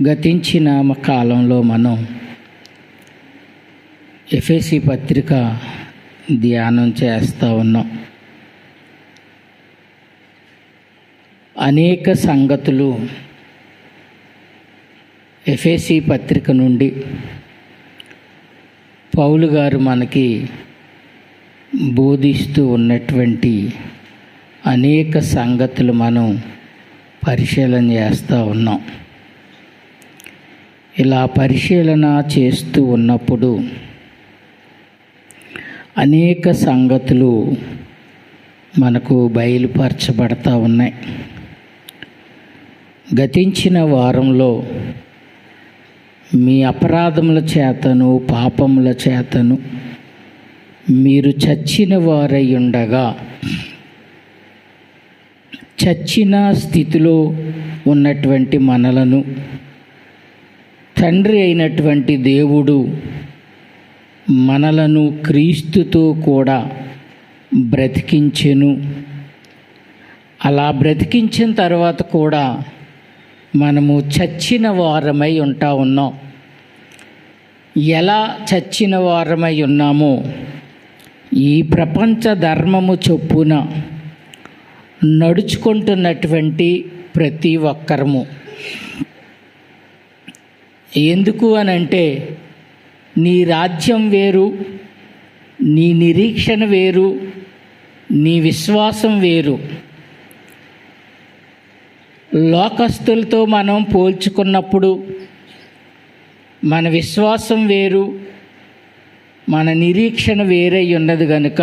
గతించిన కాలంలో మనం ఎఫెసీ పత్రిక ధ్యానం చేస్తూ ఉన్నాం. అనేక సంగతులు ఎఫెసీ పత్రిక నుండి పౌలు గారు మనకి బోధిస్తూ ఉన్నటువంటి అనేక సంగతులు మనం పరిశీలన చేస్తూ ఉన్నాం. ఇలా పరిశీలన చేస్తూ ఉన్నప్పుడు అనేక సంగతులు మనకు బయలుపరచబడతా ఉన్నాయి. గతించిన వారంలో మీ అపరాధముల చేతను పాపముల చేతను మీరు చచ్చిన వారై ఉండగా, చచ్చిన స్థితిలో ఉన్నటువంటి మనలను తండ్రి అయినటువంటి దేవుడు మనలను క్రీస్తుతో కూడా బ్రతికించెను. అలా బ్రతికించిన తర్వాత కూడా మనము చచ్చిన వారమై ఉన్నాం. ఎలా చచ్చిన వారమై ఉన్నామో ఈ ప్రపంచ ధర్మము చొప్పున నడుచుకుంటున్నటువంటి ప్రతి ఒక్కరము. ఎందుకు అనంటే నీ రాజ్యం వేరు, నీ నిరీక్షణ వేరు, నీ విశ్వాసం వేరు. లోకస్తులతో మనం పోల్చుకున్నప్పుడు మన విశ్వాసం వేరు, మన నిరీక్షణ వేరై ఉన్నది కనుక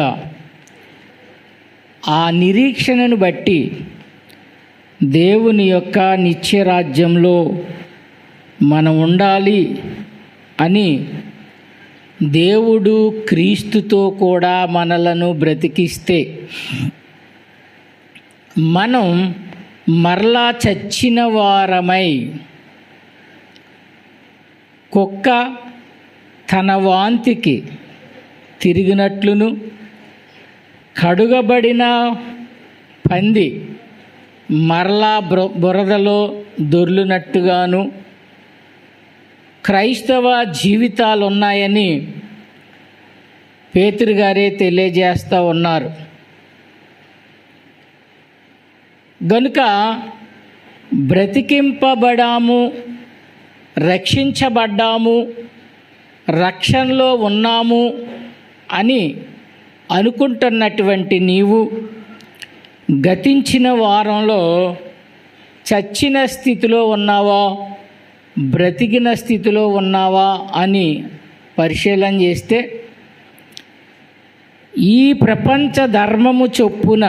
ఆ నిరీక్షణను బట్టి దేవుని యొక్క నిత్యరాజ్యంలో మనం ఉండాలి అని దేవుడు క్రీస్తుతో కూడా మనలను బ్రతికిస్తే మనం మరలా చచ్చిన వారమై, కుక్క తన వాంతికి తిరిగినట్లును, కడుగబడిన పంది మరలా బురదలో దొర్లునట్టుగాను క్రైస్తవ జీవితాలు ఉన్నాయని పేతురు గారే తెలియజేస్తూ ఉన్నారు. గనుక బ్రతికింపబడాము, రక్షించబడ్డాము, రక్షణలో ఉన్నాము అని అనుకుంటున్నటువంటి నీవు గతించిన వారంలో చచ్చిన స్థితిలో ఉన్నావా, బ్రతికిన స్థితిలో ఉన్నావా అని పరిశీలన చేస్తే ఈ ప్రపంచ ధర్మము చొప్పున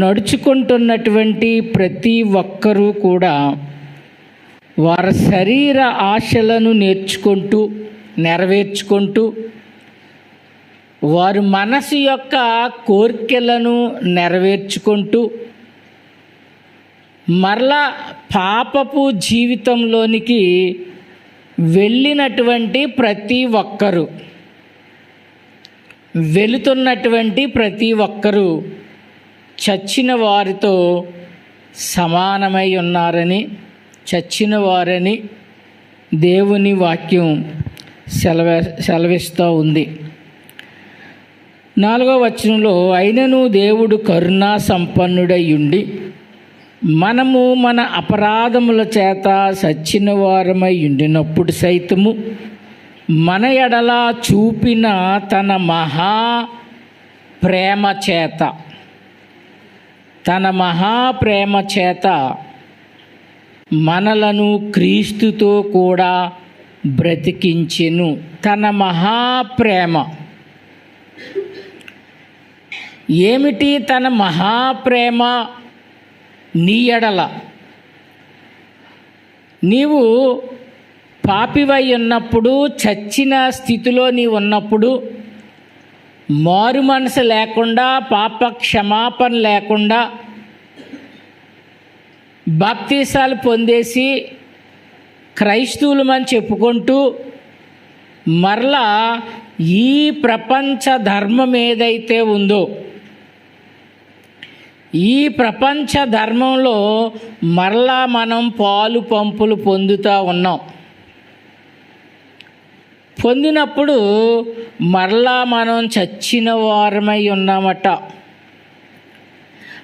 నడుచుకుంటున్నటువంటి ప్రతి ఒక్కరూ కూడా వారి శరీర ఆశలను నెరవేర్చుకుంటూ వారి మనసు యొక్క కోరికలను నెరవేర్చుకుంటూ మరలా పాపపు జీవితంలోనికి వెళ్ళినటువంటి ప్రతి ఒక్కరూ, వెళుతున్నటువంటి ప్రతి ఒక్కరూ చచ్చిన వారితో సమానమై ఉన్నారని, చచ్చిన వారని దేవుని వాక్యం సెలవిస్తూ ఉంది. 4వ వచనంలో, అయినను దేవుడు కరుణా సంపన్నుడై ఉండి మనము మన అపరాధముల చేత చచ్చిన వారమై ఉండినప్పుడు సైతము మన ఎడల చూపిన తన మహాప్రేమ చేత మనలను క్రీస్తుతో కూడా బ్రతికించెను. తన మహాప్రేమ ఏమిటి? తన మహాప్రేమ నీ ఎడల. నీవు పాపివై ఉన్నప్పుడు, చచ్చిన స్థితిలో నీవు ఉన్నప్పుడు, మారు మనసు లేకుండా, పాప క్షమాపణ లేకుండా బాప్తీసాలు పొందేసి క్రైస్తవులమని చెప్పుకుంటూ మరలా ఈ ప్రపంచ ధర్మం ఏదైతే ఉందో, ఈ ప్రపంచ ధర్మంలో మరలా మనం పాలు పంపులు పొందుతూ ఉన్నాం. పొందినప్పుడు మరలా మనం చచ్చిన వారమై ఉన్నామట.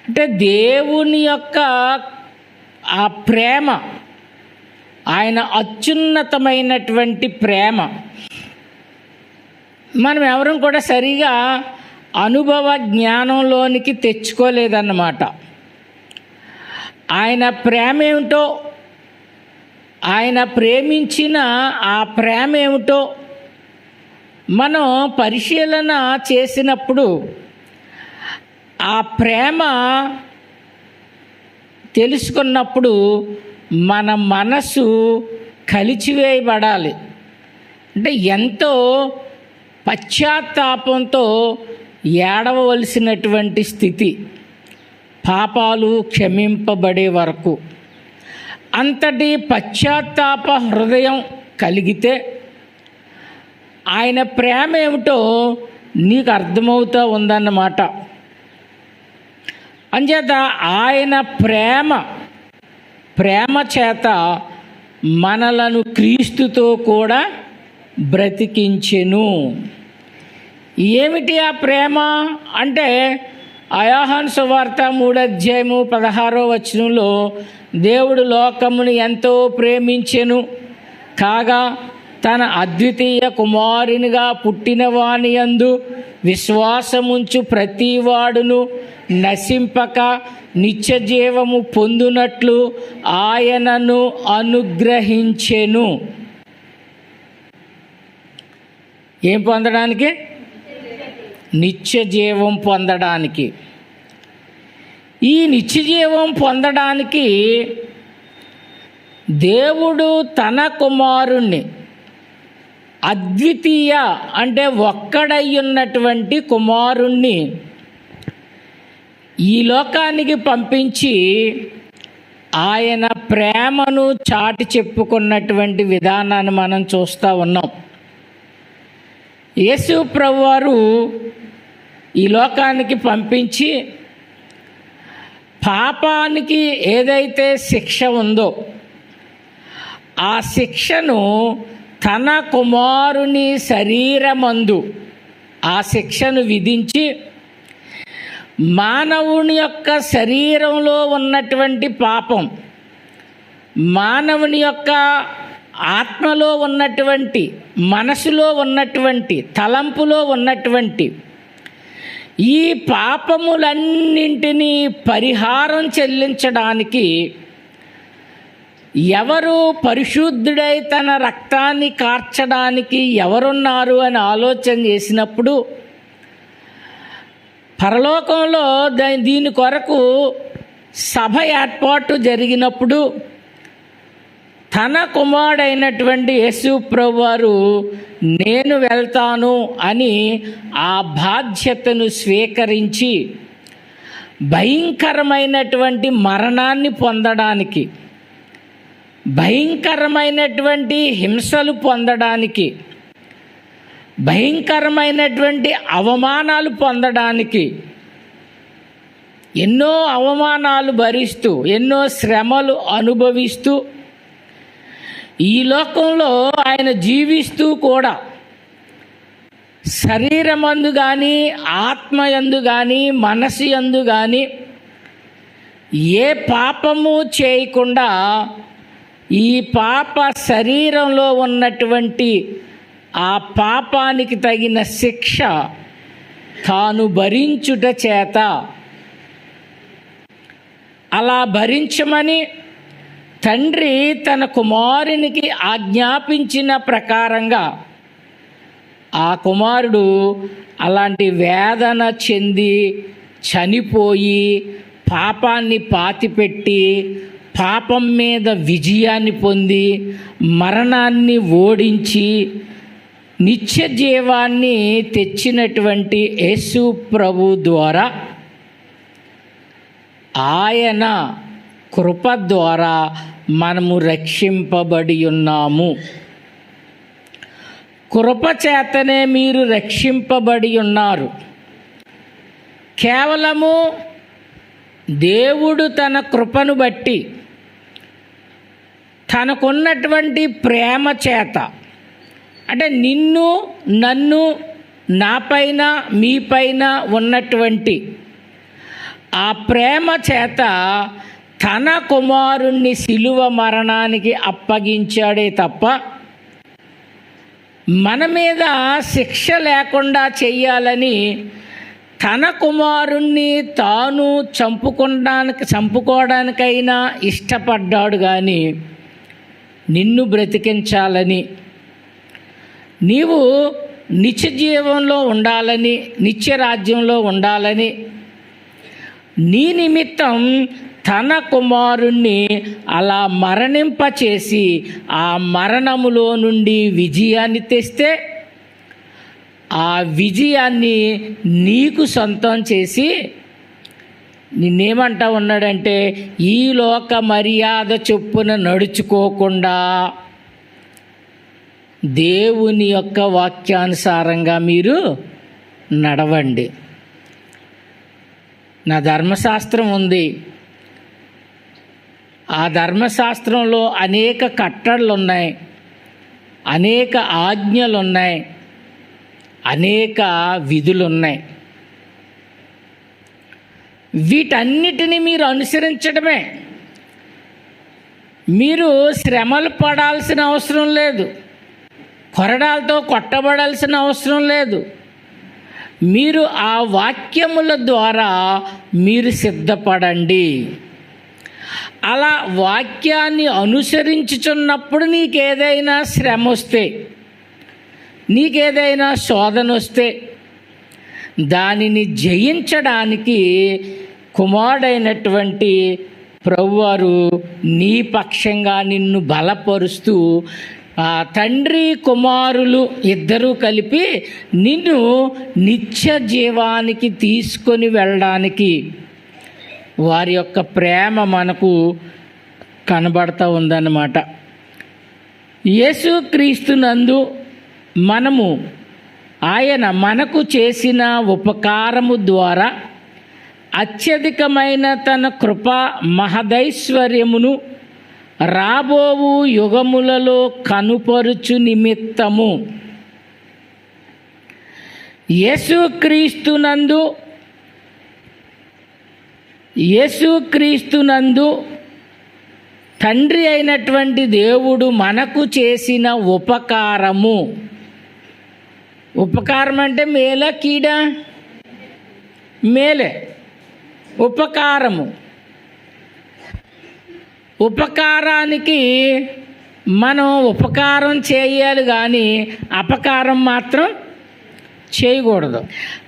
అంటే దేవుని యొక్క ఆ ప్రేమ, ఆయన అత్యున్నతమైనటువంటి ప్రేమ మనం ఎవరం కూడా సరిగా అనుభవ జ్ఞానంలోనికి తెచ్చుకోలేదన్నమాట. ఆయన ప్రేమ ఏమిటో, ఆయన ప్రేమించిన ఆ ప్రేమ ఏమిటో మనం పరిశీలన చేసినప్పుడు ఆ ప్రేమ తెలుసుకున్నప్పుడు మన మనసు కలిచివేయబడాలి. అంటే ఎంతో పశ్చాత్తాపంతో ఏడవలసినటువంటి స్థితి, పాపాలు క్షమింపబడే వరకు. అంతటి పశ్చాత్తాప హృదయం కలిగితే ఆయన ప్రేమ ఏమిటో నీకు అర్థమవుతూ ఉందన్నమాట. అంచేత ఆయన ప్రేమ చేత మనలను క్రీస్తుతో కూడా బ్రతికించెను. ఏమిటి ఆ ప్రేమ అంటే యోహాను సువార్త 3:16 దేవుడు లోకమును ఎంతో ప్రేమించెను కాగా తన అద్వితీయ కుమారునిగా పుట్టిన వాని యందు విశ్వాసముంచు ప్రతివాడును నశింపక నిత్య జీవము పొందునట్లు ఆయనను అనుగ్రహించెను. ఏం పొందడానికి? నిత్య జీవం పొందడానికి. ఈ నిత్య జీవం పొందడానికి దేవుడు తన కుమారుణ్ణి, అద్వితీయ అంటే ఒక్కడయ్యున్నటువంటి కుమారుణ్ణి ఈ లోకానికి పంపించి ఆయన ప్రేమను చాటి చెప్పుకున్నటువంటి విధానాన్ని మనం చూస్తూ ఉన్నాం. యేసు ప్రభువారు ఈ లోకానికి పంపించి పాపానికి ఏదైతే శిక్ష ఉందో ఆ శిక్షను తన కుమారుని శరీరమందు ఆ శిక్షను విధించి మానవుని యొక్క శరీరంలో ఉన్నటువంటి పాపం, మానవుని యొక్క ఆత్మలో ఉన్నటువంటి, మనసులో ఉన్నటువంటి, తలంపులో ఉన్నటువంటి ఈ పాపములన్నింటినీ పరిహారం చెల్లించడానికి ఎవరు పరిశుద్ధుడై తన రక్తాన్ని కార్చడానికి ఎవరున్నారు అని ఆలోచన చేసినప్పుడు పరలోకంలో దీని కొరకు సభ ఏర్పాటు జరిగినప్పుడు తన కుమారుడైనటువంటి యేసు ప్రభువారు నేను వెళ్తాను అని ఆ బాధ్యతను స్వీకరించి భయంకరమైనటువంటి మరణాన్ని పొందడానికి, భయంకరమైనటువంటి హింసలు పొందడానికి, భయంకరమైనటువంటి అవమానాలు పొందడానికి, ఎన్నో అవమానాలు భరిస్తూ ఎన్నో శ్రమలు అనుభవిస్తూ ఈ లోకంలో ఆయన జీవిస్తూ కూడా శరీరమందు కానీ ఆత్మయందు కానీ మనసు యందు కానీ ఏ పాపము చేయకుండా ఈ పాప శరీరంలో ఉన్నటువంటి ఆ పాపానికి తగిన శిక్ష తాను భరించుట చేత అలా భరించమని తండ్రి తన కుమారునికి ఆజ్ఞాపించిన ప్రకారంగా ఆ కుమారుడు అలాంటి వేదన చెంది చనిపోయి పాపాన్ని పాతిపెట్టి పాపం మీద విజయాన్ని పొంది మరణాన్ని ఓడించి నిత్య జీవాన్ని తెచ్చినటువంటి యేసు ప్రభు ద్వారా ఆయన కృప ద్వారా మనము రక్షింపబడి ఉన్నాము. కృప చేతనే మీరు రక్షింపబడి ఉన్నారు. కేవలము దేవుడు తన కృపను బట్టి తనకున్నటువంటి ప్రేమ చేత, అంటే నిన్ను నన్ను నాపైన మీపైన ఉన్నటువంటి ఆ ప్రేమ చేత తన కుమారుణ్ణి శిలువ మరణానికి అప్పగించాడే తప్ప మన మీద శిక్ష లేకుండా చెయ్యాలని తన కుమారుణ్ణి తాను చంపుకోవడానికైనా ఇష్టపడ్డాడు. కానీ నిన్ను బ్రతికించాలని, నీవు నిత్య జీవంలో ఉండాలని, నిత్య రాజ్యంలో ఉండాలని నీ నిమిత్తం తన కుమారుణ్ణి అలా మరణింపచేసి ఆ మరణములో నుండి విజయాన్ని తెస్తే ఆ విజయాన్ని నీకు సొంతం చేసి నిన్నేమంటా ఉన్నాడంటే, ఈ లోక మర్యాద చొప్పున నడుచుకోకుండా దేవుని యొక్క వాక్యానుసారంగా మీరు నడవండి. నా ధర్మశాస్త్రం ఉంది, ఆ ధర్మశాస్త్రంలో అనేక కట్టడలు ఉన్నాయి, అనేక ఆజ్ఞలు ఉన్నాయి, అనేక విధులు ఉన్నాయి. వీటన్నిటిని మీరు అనుసరించడమే. మీరు శ్రమలు పడాల్సిన అవసరం లేదు, కొరడాలతో కొట్టబడాల్సిన అవసరం లేదు. మీరు ఆ వాక్యముల ద్వారా మీరు సిద్ధపడండి. అలా వాక్యాన్ని అనుసరించుచున్నప్పుడు నీకేదైనా శ్రమ వస్తే, నీకేదైనా శోధన వస్తే దానిని జయించడానికి కుమారుడైనటువంటి ప్రభువారు నీ పక్షంగా నిన్ను బలపరుస్తూ తండ్రి కుమారులు ఇద్దరూ కలిపి నిన్ను నిత్య జీవానికి తీసుకొని వెళ్ళడానికి వారి యొక్క ప్రేమ మనకు కనబడుతూ ఉందన్నమాట. యేసుక్రీస్తునందు మనము ఆయన మనకు చేసిన ఉపకారము ద్వారా అత్యధికమైన తన కృపా మహదైశ్వర్యమును రాబోవు యుగములలో కనుపరుచు నిమిత్తము యేసుక్రీస్తునందు తండ్రి అయినటువంటి దేవుడు మనకు చేసిన ఉపకారము. ఉపకారం అంటే మేలా కీడా? మేలే. ఉపకారము. ఉపకారానికి మనం ఉపకారం చేయాలి కానీ అపకారం మాత్రం చేయకూడదు.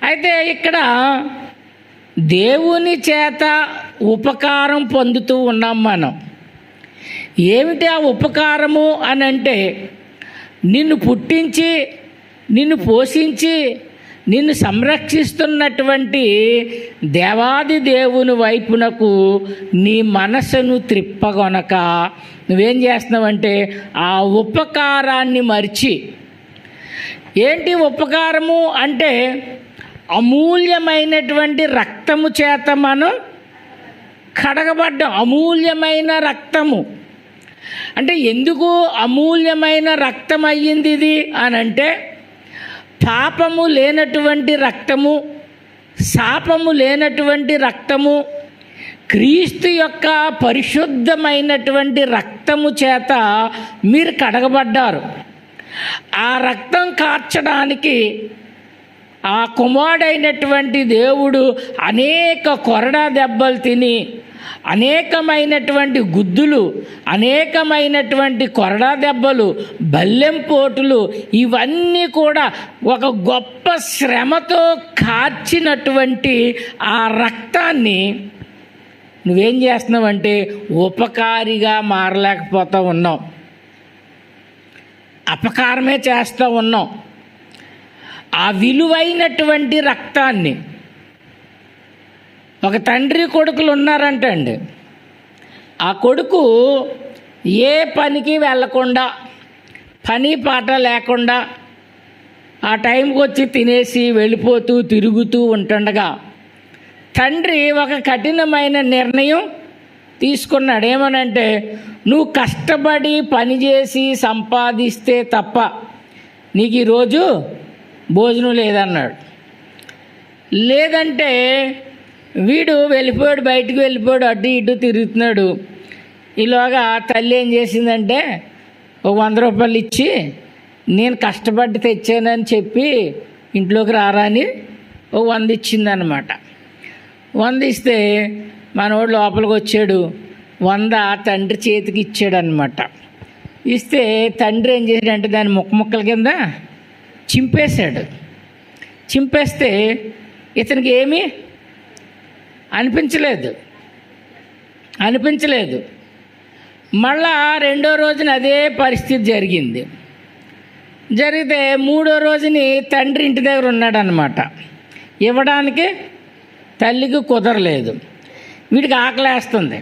అయితే ఇక్కడ దేవుని చేత ఉపకారం పొందుతూ ఉన్నాం మనం. ఏమిటి ఆ ఉపకారము అని అంటే, నిన్ను పుట్టించి నిన్ను పోషించి నిన్ను సంరక్షిస్తున్నటువంటి దేవాది దేవుని వైపునకు నీ మనసును త్రిప్పగొనక నువ్వేం చేస్తున్నావంటే ఆ ఉపకారాన్ని మరిచి, ఏంటి ఉపకారము అంటే అమూల్యమైనటువంటి రక్తము చేత మనం కడగబడ్డాం. అమూల్యమైన రక్తము అంటే ఎందుకు అమూల్యమైన రక్తం అయ్యింది ఇది అని అంటే, పాపము లేనటువంటి రక్తము, శాపము లేనటువంటి రక్తము, క్రీస్తు యొక్క పరిశుద్ధమైనటువంటి రక్తము చేత మీరు కడగబడ్డారు. ఆ రక్తం కార్చడానికి ఆ కుమారుడైనటువంటి దేవుడు అనేక కొరడా దెబ్బలు తిని, అనేకమైనటువంటి గుద్దులు, అనేకమైనటువంటి కొరడా దెబ్బలు, బల్లెంపోటులు, ఇవన్నీ కూడా ఒక గొప్ప శ్రమతో కార్చినటువంటి ఆ రక్తాన్ని నువ్వేం చేస్తున్నావంటే ఉపకారిగా మారలేకపోతూ ఉన్నావు, అపకారమే చేస్తూ ఉన్నావు. ఆ విలువైనటువంటి రక్తాన్ని, ఒక తండ్రి కొడుకులు ఉన్నారంటండి, ఆ కొడుకు ఏ పనికి వెళ్ళకుండా, పని పాట లేకుండా ఆ టైంకి వచ్చి తినేసి వెళ్ళిపోతూ తిరుగుతూ ఉంటుండగా తండ్రి ఒక కఠినమైన నిర్ణయం తీసుకున్నాడు. ఏమనంటే, నువ్వు కష్టపడి పనిచేసి సంపాదిస్తే తప్ప నీకు ఈరోజు భోజనం లేదన్నాడు. లేదంటే వీడు వెళ్ళిపోయాడు, బయటికి వెళ్ళిపోయాడు, అడ్డు ఇడ్డు తిరుగుతున్నాడు. ఈలోగా తల్లి ఏం చేసిందంటే, ఒక 100 రూపాయలు ఇచ్చి నేను కష్టపడి తెచ్చానని చెప్పి ఇంట్లోకి రారాని ఓ 100 ఇచ్చిందనమాట. 100 ఇస్తే మనోడు లోపలికి వచ్చాడు, 100 తండ్రి చేతికి ఇచ్చాడనమాట. ఇస్తే తండ్రి ఏం చేశాడంటే దాన్ని ముక్కల కింద చింపేశాడు. చింపేస్తే ఇతనికి ఏమీ అనిపించలేదు. మళ్ళా 2వ రోజున అదే పరిస్థితి జరిగింది. జరిగితే 3వ రోజుని తండ్రి ఇంటి దగ్గర ఉన్నాడనమాట. ఇవ్వడానికి తల్లికి కుదరలేదు. వీడికి ఆకలేస్తుంది.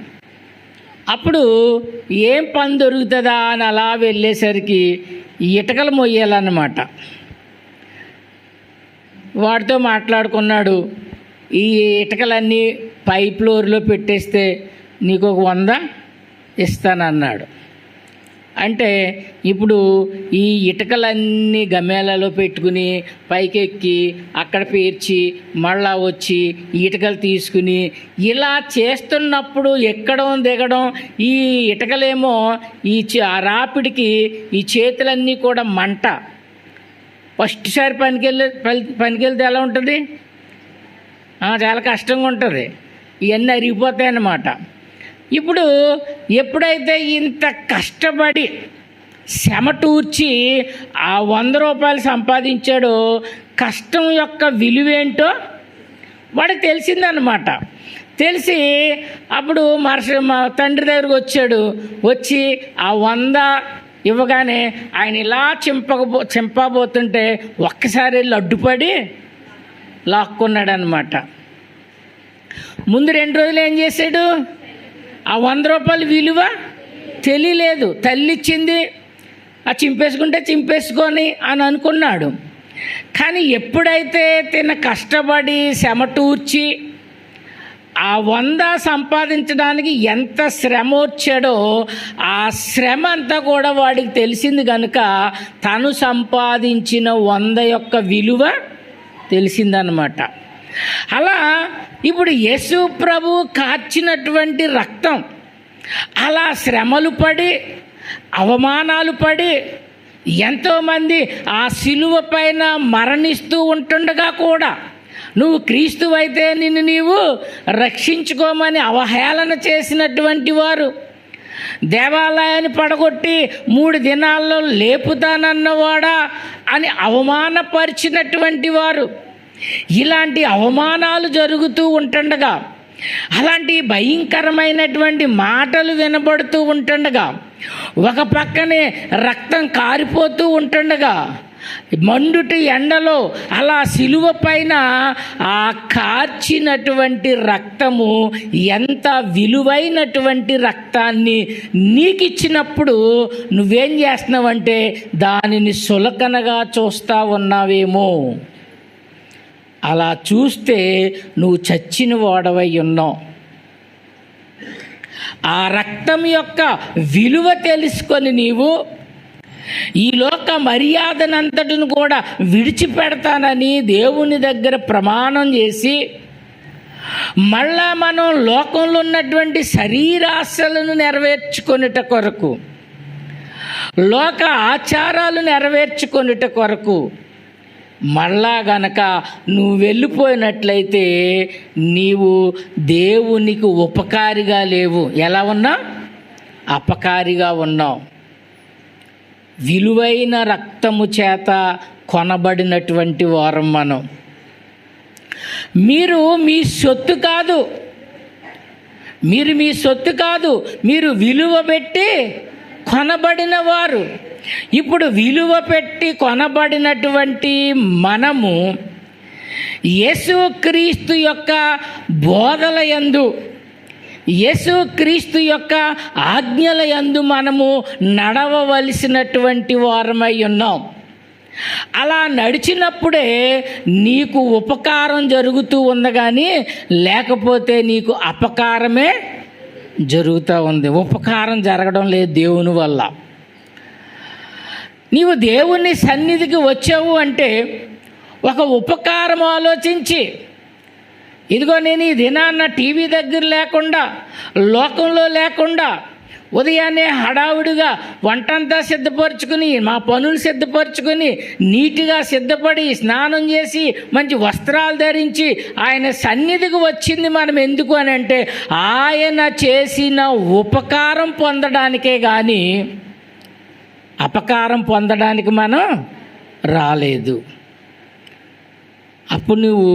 అప్పుడు ఏం పని దొరుకుతుందా అని అలా వెళ్ళేసరికి ఇటుకలు మొయ్యాలన్నమాట. వాడితో మాట్లాడుకున్నాడు, ఈ ఇటుకలన్నీ పై ఫ్లోర్లో పెట్టేస్తే నీకు ఒక 100 ఇస్తానన్నాడు. అంటే ఇప్పుడు ఈ ఇటుకలన్నీ గమేళాలో పెట్టుకుని పైకెక్కి అక్కడ పేర్చి మళ్ళా వచ్చి ఇటుకలు తీసుకుని ఇలా చేస్తున్నప్పుడు ఎక్కడం దిగడం, ఈ ఇటుకలేమో ఈ రాపిడికి ఈ చేతులన్నీ కూడా మంట. ఫస్ట్ సారి పనికెళ్తే ఎలా ఉంటుంది? చాలా కష్టంగా ఉంటుంది. ఇవన్నీ అరిగిపోతాయి అన్నమాట. ఇప్పుడు ఎప్పుడైతే ఇంత కష్టపడి చెమటూర్చి ఆ 100 రూపాయలు సంపాదించాడో కష్టం యొక్క విలువేంటో వాడికి తెలిసిందన్నమాట. తెలిసి అప్పుడు మా తండ్రి దగ్గరకు వచ్చాడు. వచ్చి ఆ 100 ఇవ్వగానే ఆయన ఇలా చింపబోతుంటే ఒక్కసారి అడ్డుపడి లాక్కున్నాడు అనమాట. ముందు 2 రోజులు ఏం చేశాడు? ఆ 100 రూపాయల విలువ తెలియలేదు. తల్లిచ్చింది, ఆ చింపేసుకొని అని అనుకున్నాడు. కానీ ఎప్పుడైతే తిన కష్టపడి చెమటూర్చి ఆ 100 సంపాదించడానికి ఎంత శ్రమ వచ్చాడో ఆ శ్రమ అంతా కూడా వాడికి తెలిసింది కనుక తను సంపాదించిన 100 యొక్క విలువ తెలిసిందనమాట. అలా ఇప్పుడు యేసు ప్రభు కార్చినటువంటి రక్తం అలా శ్రమలు పడి అవమానాలు పడి ఎంతోమంది ఆ సిలువ పైన మరణిస్తూ ఉంటుండగా కూడా నువ్వు క్రీస్తువైతే నిన్ను నీవు రక్షించుకోమని అవహేళన చేసినటువంటి వారు, దేవాలయాన్ని పడగొట్టి 3 దినాల్లో లేపుతానన్నవాడా అని అవమానపరిచినటువంటి వారు, ఇలాంటి అవమానాలు జరుగుతూ ఉంటుండగా, అలాంటి భయంకరమైనటువంటి మాటలు వినబడుతూ ఉంటుండగా, ఒక పక్కనే రక్తం కారిపోతూ ఉంటుండగా, మండుటి ఎండలో అలా సిలువ పైన ఆ కార్చినటువంటి రక్తము ఎంత విలువైనటువంటి రక్తాన్ని నీకిచ్చినప్పుడు నువ్వేం చేస్తున్నావంటే దానిని సులకనగా చూస్తా ఉన్నావేమో. అలా చూస్తే నువ్వు చచ్చిన వాడవై ఉన్నావు. ఆ రక్తం యొక్క విలువ తెలుసుకొని నీవు ఈ లోక మర్యాదనంతటిని కూడా విడిచిపెడతానని దేవుని దగ్గర ప్రమాణం చేసి మళ్ళా మనం లోకంలో ఉన్నటువంటి శరీరాశలను నెరవేర్చుకొనుట కొరకు, లోక ఆచారాలు నెరవేర్చుకొనుట కొరకు మళ్ళా గనక నువ్వు వెళ్ళిపోయినట్లయితే నీవు దేవునికి ఉపకారిగా లేవు. ఎలా ఉన్నావు? అపకారిగా ఉన్నావు. విలువైన రక్తము చేత కొనబడినటువంటి వారం మనం. మీరు మీ సొత్తు కాదు, మీరు విలువ పెట్టి కొనబడిన వారు. ఇప్పుడు విలువ పెట్టి కొనబడినటువంటి మనము యేసుక్రీస్తు యొక్క బోధల యందు, యేసుక్రీస్తు యొక్క ఆజ్ఞల యందు మనము నడవవలసినటువంటి వారమై ఉన్నాం. అలా నడిచినప్పుడే నీకు ఉపకారం జరుగుతూ ఉంది, కానీ లేకపోతే నీకు అపకారమే జరుగుతూ ఉంది. ఉపకారం జరగడం లేదు దేవుని వల్ల. నీవు దేవుని సన్నిధికి వచ్చావు అంటే ఒక ఉపకారం ఆలోచించి, ఇదిగో నేను ఈ దినాన్న టీవీ దగ్గర లేకుండా, లోకంలో లేకుండా, ఉదయాన్నే హడావుడిగా వంటంతా సిద్ధపరచుకుని, మా పనులు సిద్ధపరచుకుని, నీట్గా సిద్ధపడి స్నానం చేసి మంచి వస్త్రాలు ధరించి ఆయన సన్నిధికి వచ్చింది మనం ఎందుకు అని అంటే, ఆయన చేసిన ఉపకారం పొందడానికే కానీ అపకారం పొందడానికి మనం రాలేదు. అప్పుడు నువ్వు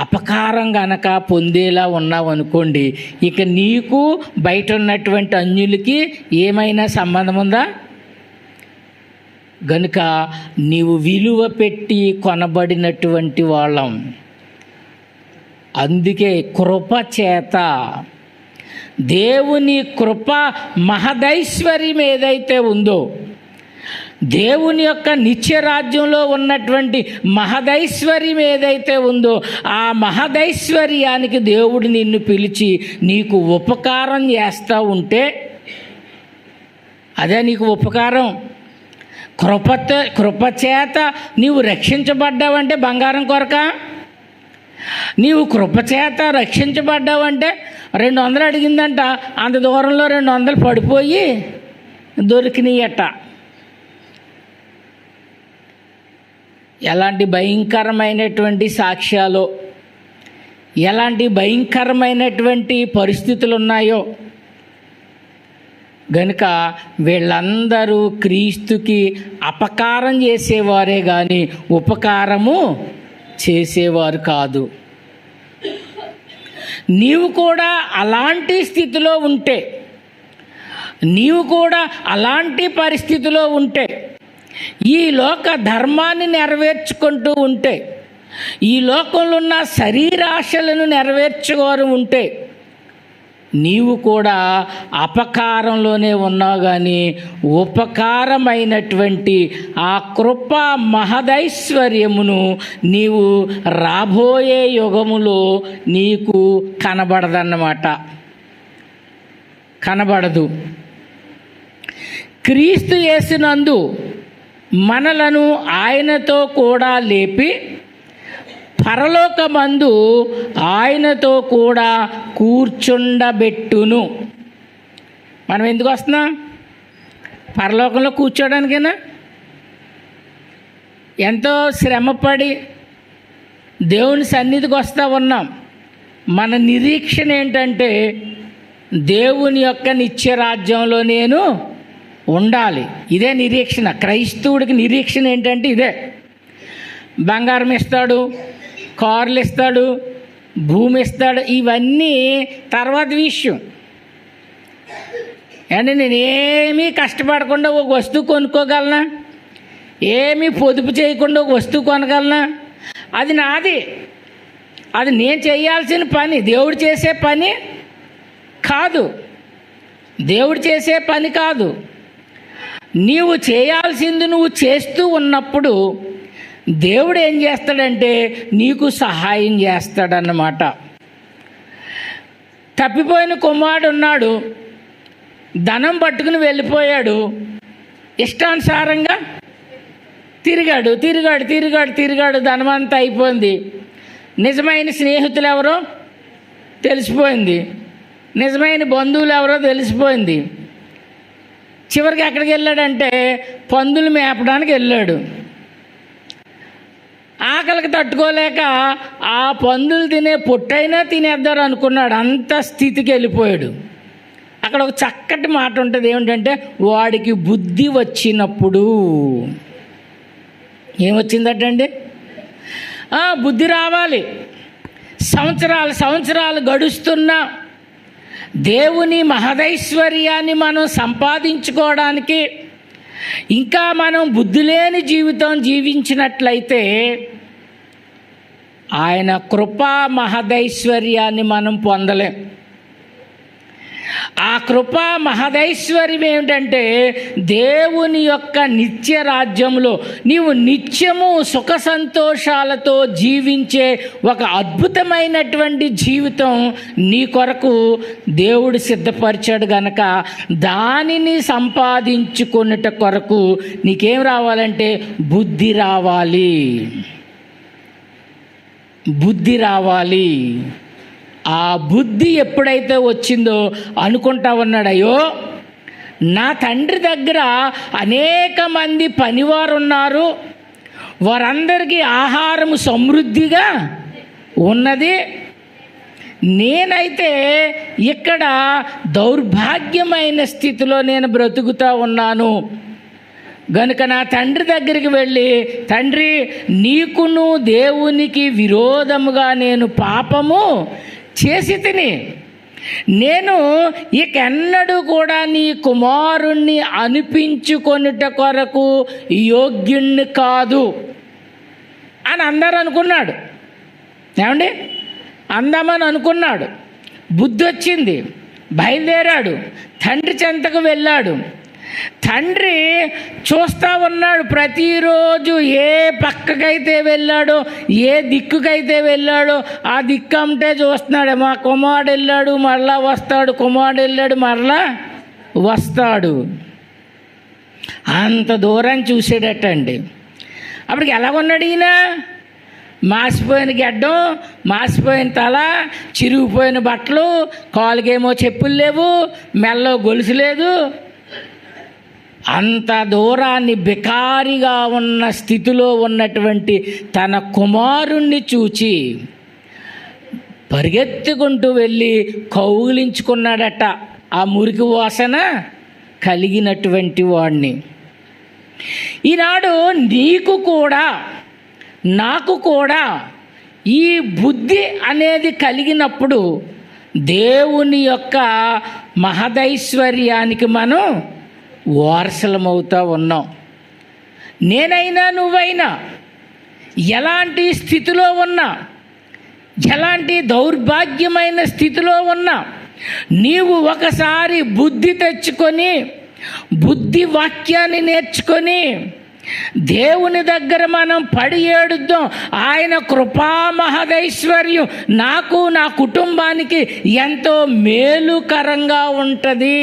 అపకారం గనక పొందేలా ఉన్నావు అనుకోండి, ఇక నీకు బయట ఉన్నటువంటి అన్యులకి ఏమైనా సంబంధం ఉందా? గనుక నీవు విలువ పెట్టి కొనబడినటువంటి వాళ్ళం. అందుకే కృప చేత, దేవుని కృప మహదైశ్వర్యం ఏదైతే ఉందో, దేవుని యొక్క నిత్యరాజ్యంలో ఉన్నటువంటి మహదైశ్వర్యం ఏదైతే ఉందో, ఆ మహదైశ్వర్యానికి దేవుడు నిన్ను పిలిచి నీకు ఉపకారం చేస్తూ ఉంటే అదే నీకు ఉపకారం. కృపచేత నీవు రక్షించబడ్డావంటే బంగారం కొరక? నీవు కృపచేత రక్షించబడ్డావంటే 200 అడిగిందంట, అంత దూరంలో 200 పడిపోయి దొరికినాయట. ఎలాంటి భయంకరమైనటువంటి సాక్ష్యాలు, ఎలాంటి భయంకరమైనటువంటి పరిస్థితులు ఉన్నాయో. గనుక వీళ్ళందరూ క్రీస్తుకి అపకారం చేసేవారే కానీ ఉపకారము చేసేవారు కాదు. నీవు కూడా అలాంటి స్థితిలో ఉంటే, నీవు కూడా అలాంటి పరిస్థితిలో ఉంటే, ఈ లోక ధర్మాన్ని నెరవేర్చుకుంటూ ఉంటే, ఈ లోకంలో ఉన్న శరీరాశలను నెరవేర్చుకోరు ఉంటే, నీవు కూడా అపకారంలోనే ఉన్నావు. కానీ ఉపకారమైనటువంటి ఆ కృప మహదైశ్వర్యమును నీవు రాబోయే యుగములో నీకు కనబడదన్నమాట, కనబడదు. క్రీస్తు యేసునందు మనలను ఆయనతో కూడా లేపి పరలోకమందు ఆయనతో కూడా కూర్చుండబెట్టును. మనం ఎందుకు వస్తున్నాం? పరలోకంలో కూర్చోడానికైనా ఎంతో శ్రమపడి దేవుని సన్నిధికి వస్తూ ఉన్నాం. మన నిరీక్షణ ఏంటంటే, దేవుని యొక్క నిత్యరాజ్యంలో నేను ఉండాలి. ఇదే నిరీక్షణ. క్రైస్తవుడికి నిరీక్షణ ఏంటంటే ఇదే. బంగారం ఇస్తాడు, కార్లు ఇస్తాడు, భూమి ఇస్తాడు, ఇవన్నీ తర్వాత విషయం. అంటే నేనేమీ కష్టపడకుండా ఒక వస్తువు కొనుక్కోగలనా? ఏమీ పొదుపు చేయకుండా ఒక వస్తువు కొనగలనా? అది నాది, అది నేను చేయాల్సిన పని, దేవుడు చేసే పని కాదు. దేవుడు చేసే పని కాదు. నీవు చేయాల్సింది నువ్వు చేస్తూ ఉన్నప్పుడు దేవుడు ఏం చేస్తాడంటే నీకు సహాయం చేస్తాడన్నమాట. తప్పిపోయిన కుమారుడు ఉన్నాడు, ధనం పట్టుకుని వెళ్ళిపోయాడు, ఇష్టానుసారంగా తిరిగాడు తిరిగాడు తిరిగాడు తిరిగాడు ధనమంతా అయిపోయింది. నిజమైన స్నేహితులు ఎవరో తెలిసిపోయింది, నిజమైన బంధువులు ఎవరో తెలిసిపోయింది. చివరికి ఎక్కడికి వెళ్ళాడంటే పందులు మేపడానికి వెళ్ళాడు. ఆకలికి తట్టుకోలేక ఆ పందులు తినే పొట్టైనా తినేద్దారు అనుకున్నాడు. అంత స్థితికి వెళ్ళిపోయాడు. అక్కడ ఒక చక్కటి మాట ఉంటుంది, ఏమిటంటే వాడికి బుద్ధి వచ్చినప్పుడు. ఏమొచ్చిందటండి? బుద్ధి రావాలి. సంవత్సరాలు గడుస్తున్నా దేవుని మహదైశ్వర్యాన్ని మనం సంపాదించుకోవడానికి ఇంకా మనం బుద్ధి లేని జీవితం జీవించినట్లయితే ఆయన కృపా మహదైశ్వర్యాన్ని మనం పొందలేం. ఆ కృపా మహదైశ్వర్యం ఏమిటంటే దేవుని యొక్క నిత్య రాజ్యంలో నీవు నిత్యము సుఖ సంతోషాలతో జీవించే ఒక అద్భుతమైనటువంటి జీవితం నీ కొరకు దేవుడు సిద్ధపరిచాడు గనక దానిని సంపాదించుకున్నట కొరకు నీకేం రావాలంటే బుద్ధి రావాలి. బుద్ధి రావాలి. ఆ బుద్ధి ఎప్పుడైతే వచ్చిందో అనుకుంటా ఉన్నాడు, అయ్యో నా తండ్రి దగ్గర అనేక మంది పనివారు ఉన్నారు, వారందరికీ ఆహారం సమృద్ధిగా ఉన్నది, నేనైతే ఇక్కడ దౌర్భాగ్యమైన స్థితిలో నేను బ్రతుకుతూ ఉన్నాను గనుక నా తండ్రి దగ్గరికి వెళ్ళి, తండ్రి నీకును దేవునికి విరోధముగా నేను పాపము చేసి తిని, నేను ఇకెన్నడూ కూడా నీ కుమారుణ్ణి అనిపించుకొనుట కొరకు యోగ్యుణ్ణి కాదు అని అందరూ అనుకున్నాడు. ఏమండి, అందామని అనుకున్నాడు. బుద్ధి వచ్చింది, బయలుదేరాడు, తండ్రి చెంతకు వెళ్ళాడు. తండ్రి చూస్తూ ఉన్నాడు ప్రతిరోజు, ఏ పక్కకైతే వెళ్ళాడో, ఏ దిక్కుకైతే వెళ్ళాడో ఆ దిక్కు అంటే చూస్తున్నాడు. మా కుమారుడు వెళ్ళాడు మరలా వస్తాడు, కుమారుడు వెళ్ళాడు మరలా వస్తాడు. అంత దూరం చూసేటట్టండి. అప్పటికి ఎలాగున్నాడు ఈయన? మాసిపోయిన గెడ్డం, మాసిపోయిన తల, చిరిగిపోయిన బట్టలు, కాలుకేమో చెప్పులు లేవు, మెల్లో గొలుసు లేదు. అంత దూరాన్ని బికారిగా ఉన్న స్థితిలో ఉన్నటువంటి తన కుమారుణ్ణి చూచి పరిగెత్తుకుంటూ వెళ్ళి కౌగిలించుకున్నాడట, ఆ మురికి వాసన కలిగినటువంటి వాడిని. ఈనాడు నీకు కూడా నాకు కూడా ఈ బుద్ధి అనేది కలిగినప్పుడు దేవుని యొక్క మహదైశ్వర్యానికి మనం వారసులమవుతా ఉన్నాం. నేనైనా నువ్వైనా ఎలాంటి స్థితిలో ఉన్నా, ఎలాంటి దౌర్భాగ్యమైన స్థితిలో ఉన్నా, నీవు ఒకసారి బుద్ధి తెచ్చుకొని, బుద్ధి వాక్యాన్ని నేర్చుకొని దేవుని దగ్గర మనం పడి ఏడుద్దాం. ఆయన కృపా మహదైశ్వర్యం నాకు, నా కుటుంబానికి ఎంతో మేలుకరంగా ఉంటుంది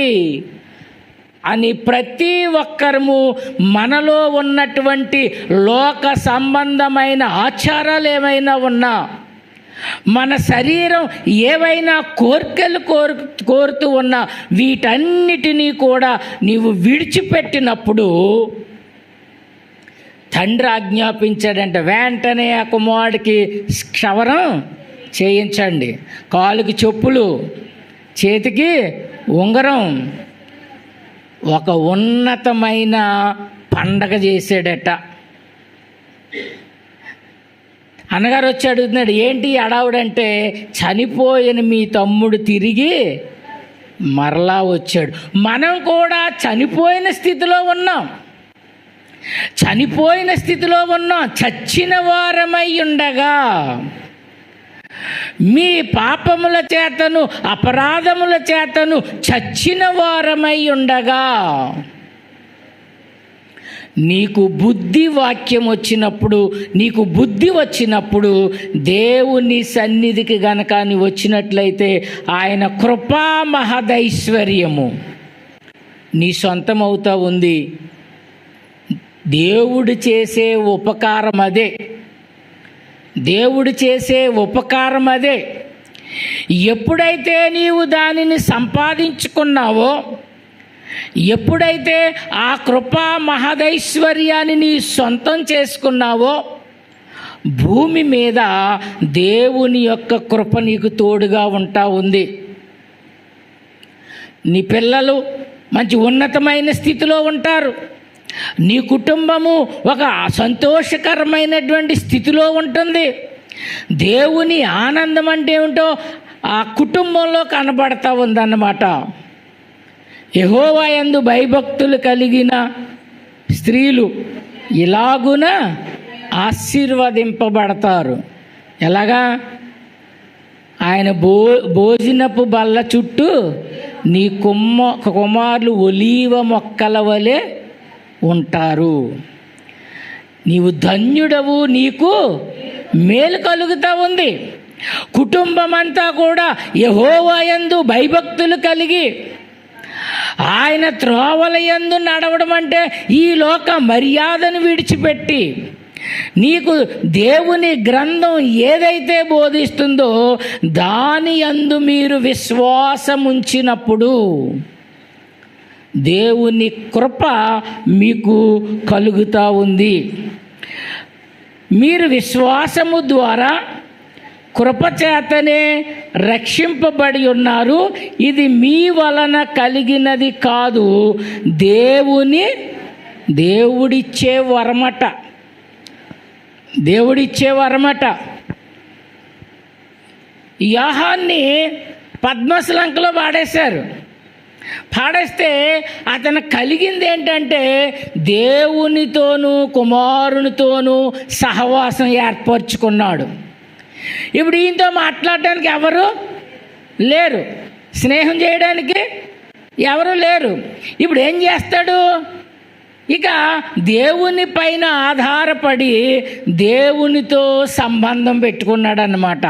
అని ప్రతి ఒక్కరము మనలో ఉన్నటువంటి లోక సంబంధమైన ఆచారాలు ఏమైనా ఉన్నా, మన శరీరం ఏవైనా కోరికలు కోరుతూ ఉన్నా, వీటన్నిటినీ కూడా నీవు విడిచిపెట్టినప్పుడు తండ్రి ఆజ్ఞాపించాడంటే వెంటనే ఆ కుమారుడికి క్షవరం చేయించండి, కాలుకి చెప్పులు, చేతికి ఉంగరం, ఒక ఉన్నతమైన పండగ చేసాడట. అన్నగారు వచ్చి అడుగుతున్నాడు, ఏంటి అడావుడంటే, చనిపోయిన మీ తమ్ముడు తిరిగి మరలా వచ్చాడు. మనం కూడా చనిపోయిన స్థితిలో ఉన్నాం, చనిపోయిన స్థితిలో ఉన్నాం. చచ్చిన వారమై ఉండగా, మీ పాపముల చేతను అపరాధముల చేతను చచ్చిన వారమై ఉండగా, నీకు బుద్ధి వాక్యం వచ్చినప్పుడు, నీకు బుద్ధి వచ్చినప్పుడు దేవుని సన్నిధికి గనక నీ వచ్చినట్లయితే ఆయన కృపా మహదైశ్వర్యము నీ సొంతం అవుతా ఉంది. దేవుడు చేసే ఉపకారం అదే, దేవుడు చేసే ఉపకారం అదే. ఎప్పుడైతే నీవు దానిని సంపాదించుకున్నావో, ఎప్పుడైతే ఆ కృపా మహదైశ్వర్యాన్ని నీ సొంతం చేసుకున్నావో, భూమి మీద దేవుని యొక్క కృప నీకు తోడుగా ఉంటా ఉంది. నీ పిల్లలు మంచి ఉన్నతమైన స్థితిలో ఉంటారు, నీ కుటుంబము ఒక సంతోషకరమైనటువంటి స్థితిలో ఉంటుంది. దేవుని ఆనందం అంటే ఏమిటో ఆ కుటుంబంలో కనబడతా ఉందన్నమాట. యెహోవా యందు భయభక్తులు కలిగిన స్త్రీలు ఇలాగున ఆశీర్వదింపబడతారు. ఎలాగా? ఆయన భోజనపు బల్ల చుట్టూ నీ కుమారులు ఒలీవ మొక్కల వలె ఉంటారు. నీవు ధన్యుడవు, నీకు మేలు కలుగుతూ ఉంది. కుటుంబం అంతా కూడా యెహోవా యందు భయభక్తులు కలిగి ఆయన త్రోవల యందు నడవడం అంటే ఈ లోక మర్యాదను విడిచిపెట్టి నీకు దేవుని గ్రంథం ఏదైతే బోధిస్తుందో దాని యందు మీరు విశ్వాసం ఉంచినప్పుడు దేవుని కృప మీకు కలుగుతూ ఉంది. మీరు విశ్వాసము ద్వారా కృపచేతనే రక్షింపబడి ఉన్నారు. ఇది మీ వలన కలిగినది కాదు, దేవుడిచ్చే వరమట. దేవుడిచ్చే వరమట. యోహాన్ని పద్మశ్లంకలో పాడేస్తే అతను కలిగింది ఏంటంటే దేవునితోనూ కుమారునితోనూ సహవాసం ఏర్పరచుకున్నాడు. ఇప్పుడు ఈయనతో మాట్లాడడానికి ఎవరు లేరు, స్నేహం చేయడానికి ఎవరు లేరు. ఇప్పుడు ఏం చేస్తాడు? ఇక దేవుని పైన ఆధారపడి దేవునితో సంబంధం పెట్టుకున్నాడన్నమాట,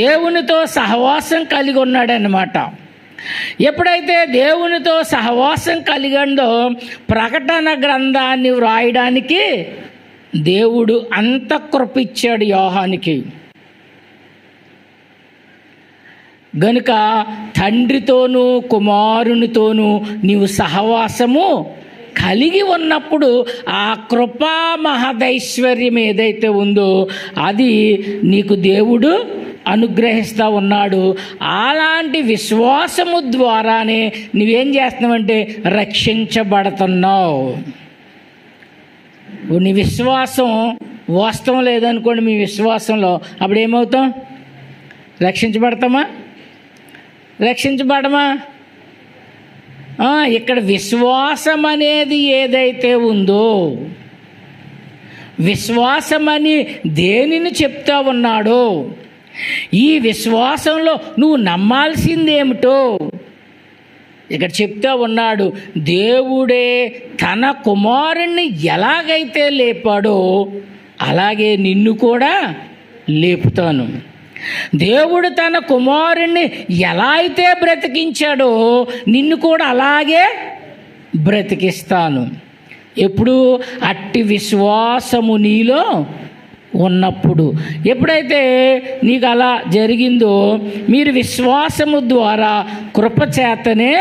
దేవునితో సహవాసం కలిగి ఉన్నాడన్నమాట. ఎప్పుడైతే దేవునితో సహవాసం కలిగిందో ప్రకటన గ్రంథాన్ని వ్రాయడానికి దేవుడు అంత కృప ఇచ్చాడు యోహానికి. గనుక తండ్రితోనూ కుమారునితోనూ నీవు సహవాసము కలిగి ఉన్నప్పుడు ఆ కృపా మహదైశ్వర్యం ఏదైతే ఉందో అది నీకు దేవుడు అనుగ్రహిస్తూ ఉన్నాడు. అలాంటి విశ్వాసము ద్వారానే నువ్వేం చేస్తున్నావంటే రక్షించబడుతున్నావు. నీ విశ్వాసం వాస్తవం లేదనుకోండి, మీ విశ్వాసంలో అప్పుడు ఏమవుతాం? రక్షించబడతామా? రక్షించబడమా? ఇక్కడ విశ్వాసం అనేది ఏదైతే ఉందో, విశ్వాసమని దేనిని చెప్తా ఉన్నాడో, ఈ విశ్వాసంలో నువ్వు నమ్మాల్సిందేమిటో ఇక్కడ చెప్తా ఉన్నాడు. దేవుడే తన కుమారుణ్ణి ఎలాగైతే లేపాడో అలాగే నిన్ను కూడా లేపుతాను. దేవుడు తన కుమారుణ్ణి ఎలా అయితే బ్రతికించాడో నిన్ను కూడా అలాగే బ్రతికిస్తాను. ఎప్పుడు? అట్టి విశ్వాసము నీలో ఉన్నప్పుడు. ఎప్పుడైతే నీకు అలా జరిగిందో మీరు విశ్వాసము ద్వారా కృపచేతనే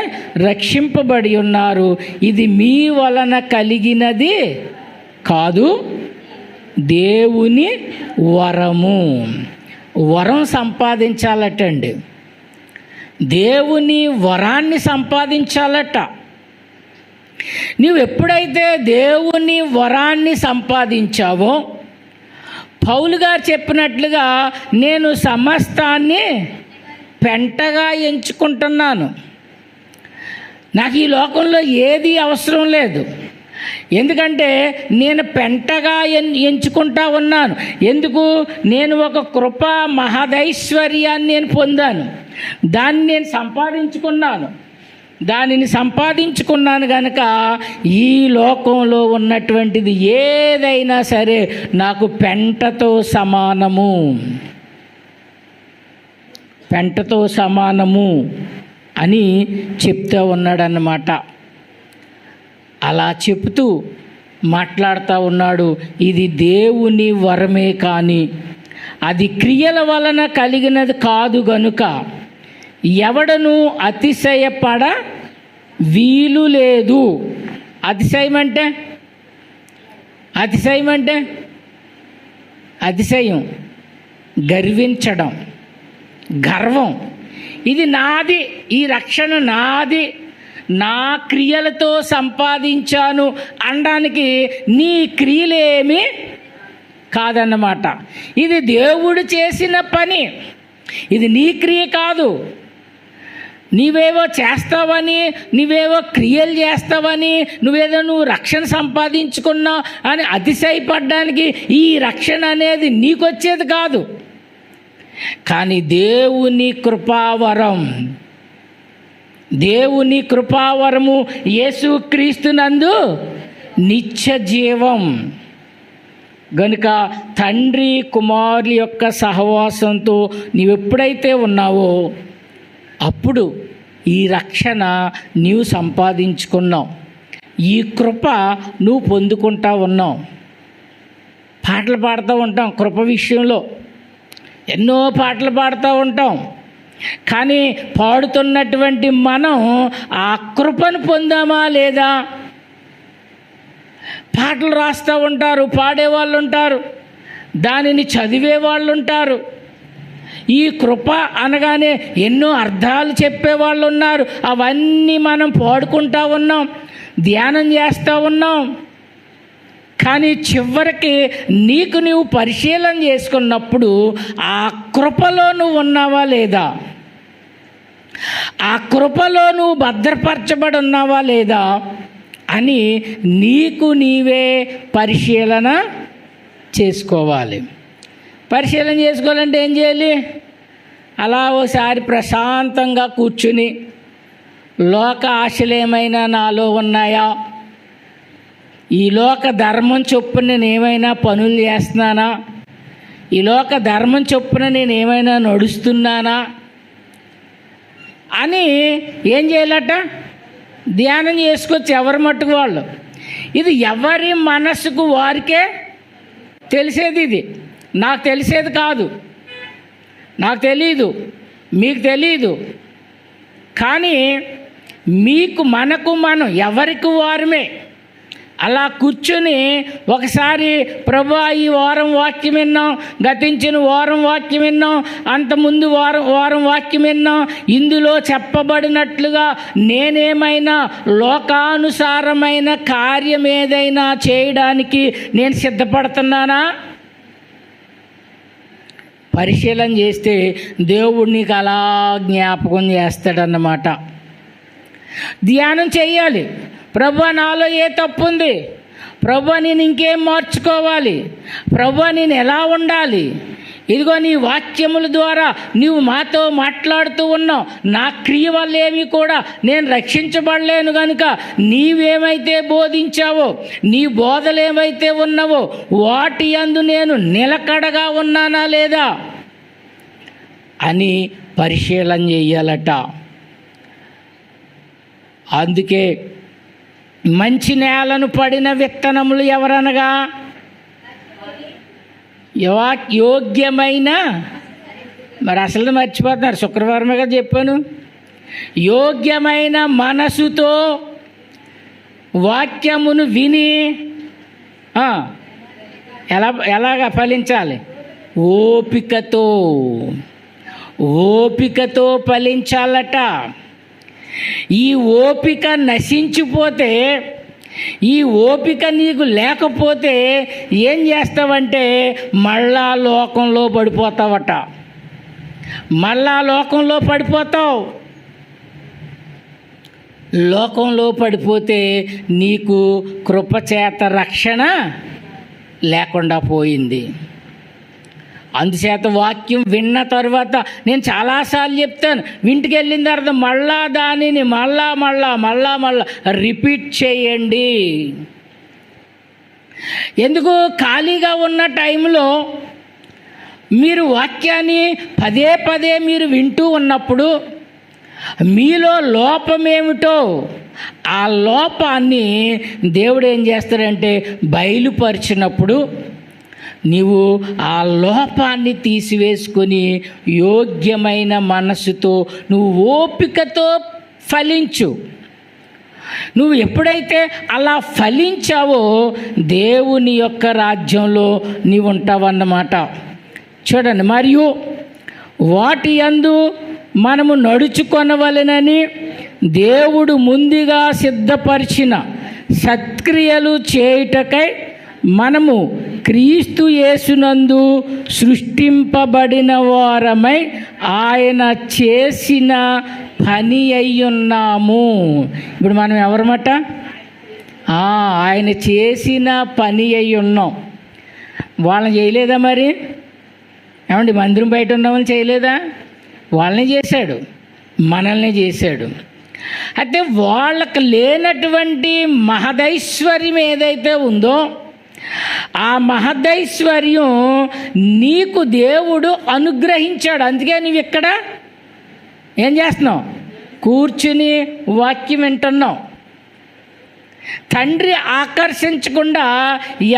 రక్షింపబడి ఉన్నారు. ఇది మీ వలన కలిగినది కాదు, దేవుని వరము. వరం సంపాదించాలటండి, దేవుని వరాన్ని సంపాదించాలట. నువ్వు ఎప్పుడైతే దేవుని వరాన్ని సంపాదించావో, పౌలు గారు చెప్పినట్లుగా నేను సమస్తాన్ని పెంటగా ఎంచుకుంటున్నాను, నాకు ఈ లోకంలో ఏది అవసరం లేదు, ఎందుకంటే నేను పెంటగా ఎంచుకుంటా ఉన్నాను. ఎందుకు? నేను ఒక కృపా మహదైశ్వర్యాన్ని నేను పొందాను, దాన్ని నేను దానిని సంపాదించుకున్నాను కనుక ఈ లోకంలో ఉన్నటువంటిది ఏదైనా సరే నాకు పెంటతో సమానము అని చెప్తూ ఉన్నాడన్నమాట. అలా చెప్తూ మాట్లాడుతూ ఉన్నాడు. ఇది దేవుని వరమే కానీ అది క్రియల వలన కలిగినది కాదు గనుక ఎవడను అతిశయపడ వీలు లేదు. అతిశయం అంటే అతిశయం, గర్వించడం, గర్వం. ఇది నాది, ఈ రక్షణ నాది, నా క్రియలతో సంపాదించాను అనడానికి నీ క్రియలేమీ కాదన్నమాట. ఇది దేవుడు చేసిన పని, ఇది నీ క్రియ కాదు. నీవేవో చేస్తావని, నువ్వేవో క్రియలు చేస్తావని, నువ్వు రక్షణ సంపాదించుకున్నావు అని అతిశయపడడానికి ఈ రక్షణ అనేది నీకొచ్చేది కాదు. కానీ దేవుని కృపావరం, దేవుని కృపావరము యేసుక్రీస్తునందు నిత్య జీవం. గనుక తండ్రి కుమారుల యొక్క సహవాసంతో నీవెప్పుడైతే ఉన్నావో అప్పుడు ఈ రక్షణ నీవు సంపాదించుకున్నావు, ఈ కృప నువ్వు పొందుకుంటా ఉన్నావు. పాటలు పాడుతూ ఉంటాం, కృప విషయంలో ఎన్నో పాటలు పాడుతూ ఉంటాం. కానీ పాడుతున్నటువంటి మనం ఆ కృపను పొందామా లేదా? పాటలు రాస్తూ ఉంటారు, పాడేవాళ్ళు ఉంటారు, దానిని చదివే వాళ్ళు ఉంటారు. ఈ కృప అనగానే ఎన్నో అర్థాలు చెప్పేవాళ్ళు ఉన్నారు. అవన్నీ మనం పాడుకుంటూ ఉన్నాం, ధ్యానం చేస్తూ ఉన్నాం. కానీ చివరికి నీకు నీవు పరిశీలన చేసుకున్నప్పుడు ఆ కృపలో నువ్వు ఉన్నావా లేదా? ఆ కృపలో నువ్వు భద్రపరచబడి ఉన్నావా లేదా అని నీకు నీవే పరిశీలన చేసుకోవాలి. పరిశీలన చేసుకోవాలంటే ఏం చేయాలి? అలా ఓసారి ప్రశాంతంగా కూర్చుని లోక ఆశలేమైనా నాలో ఉన్నాయా, ఈ లోక ధర్మం చొప్పున నేను ఏమైనా పనులు చేస్తున్నానా, ఈ లోక ధర్మం చొప్పున నేను ఏమైనా నడుస్తున్నానా అని ఏం చేయాలట? ధ్యానం చేసుకోవచ్చు, ఎవరి మట్టుకు వాళ్ళు. ఇది ఎవరి మనసుకు వారికే తెలిసేది. ఇది నాకు తెలిసేది కాదు, నాకు తెలీదు, మీకు తెలీదు. కానీ మీకు మనకు మనం ఎవరికి వారమే అలా కూర్చొని ఒకసారి ప్రభువా ఈ వారం వాక్యం విన్నాం, గతించిన వారం వాక్యం విన్నాం, అంతకుముందు వారం వాక్యం విన్నాం, ఇందులో చెప్పబడినట్లుగా నేనేమైనా లోకానుసారమైన కార్యం ఏదైనా చేయడానికి నేను సిద్ధపడుతున్నానా? పరిశీలన చేస్తే దేవుడు నీకు అలా జ్ఞాపకం చేస్తాడన్నమాట. ధ్యానం చేయాలి. ప్రభువా నాలో ఏ తప్పు ఉంది, ప్రభువా నేను ఇంకేం మార్చుకోవాలి, ప్రభువా నేను ఎలా ఉండాలి, ఇదిగో నీ వాక్యముల ద్వారా నీవు మాతో మాట్లాడుతూ ఉన్నావు, నా క్రియ వల్ల ఏమి కూడా నేను రక్షించబడలేను కనుక నీవేమైతే బోధించావో, నీ బోధలు ఏమైతే ఉన్నావో వాటి యందు నేను నిలకడగా ఉన్నానా లేదా అని పరిశీలన చేయాలట. అందుకే మంచి నేలను పడిన విత్తనములు ఎవరనగా యోగ్యమైన, మరి అసలు మర్చిపోతున్నారు, శుక్రవారమేగా చెప్పాను, యోగ్యమైన మనసుతో వాక్యమును విని ఎలాగా ఫలించాలి? ఓపికతో ఫలించాలట. ఈ ఓపిక నశించిపోతే, ఈ ఓపిక నీకు లేకపోతే ఏం చేస్తావంటే మళ్ళా లోకంలో పడిపోతావట. మళ్ళా లోకంలో పడిపోతావు. లోకంలో పడిపోతే నీకు కృపచేత రక్షణ లేకుండా పోయింది. అందుచేత వాక్యం విన్న తర్వాత నేను చాలాసార్లు చెప్తాను, ఇంటికి వెళ్ళిన తర్వాత మళ్ళా దానిని మళ్ళా రిపీట్ చేయండి. ఎందుకు? ఖాళీగా ఉన్న టైంలో మీరు వాక్యాన్ని పదే మీరు వింటూ ఉన్నప్పుడు మీలో లోపమేమిటో ఆ లోపాన్ని దేవుడు ఏం చేస్తాడంటే బయలుపరిచినప్పుడు నీవు ఆ లోపాన్ని తీసివేసుకొని యోగ్యమైన మనసుతో నువ్వు ఓపికతో ఫలించు. నువ్వు ఎప్పుడైతే అలా ఫలించావో దేవుని యొక్క రాజ్యంలో నీవు ఉంటావన్నమాట. చూడండి, మరియు వాటి యందు మనము నడుచుకొనవలెనని దేవుడు ముందుగా సిద్ధపరిచిన సత్క్రియలు చేయుటకై మనము క్రీస్తు యేసునందు సృష్టింపబడిన వారమై ఆయన చేసిన పని అయ్యున్నాము. ఇప్పుడు మనం ఎవరమాట? ఆయన చేసిన పని అయి ఉన్నాం. వాళ్ళని చేయలేదా? మరి ఏమండి, మందిరం బయట ఉన్నామని చేయలేదా? వాళ్ళని చేశాడు, మనల్ని చేశాడు. అయితే వాళ్ళకి లేనటువంటి మహదైశ్వర్యం ఏదైతే ఉందో ఆ మహదైశ్వర్యం నీకు దేవుడు అనుగ్రహించాడు. అందుకే నువ్వు ఇక్కడ ఏం చేస్తున్నావు? కూర్చుని వాక్యం వింటున్నావు. తండ్రి ఆకర్షించకుండా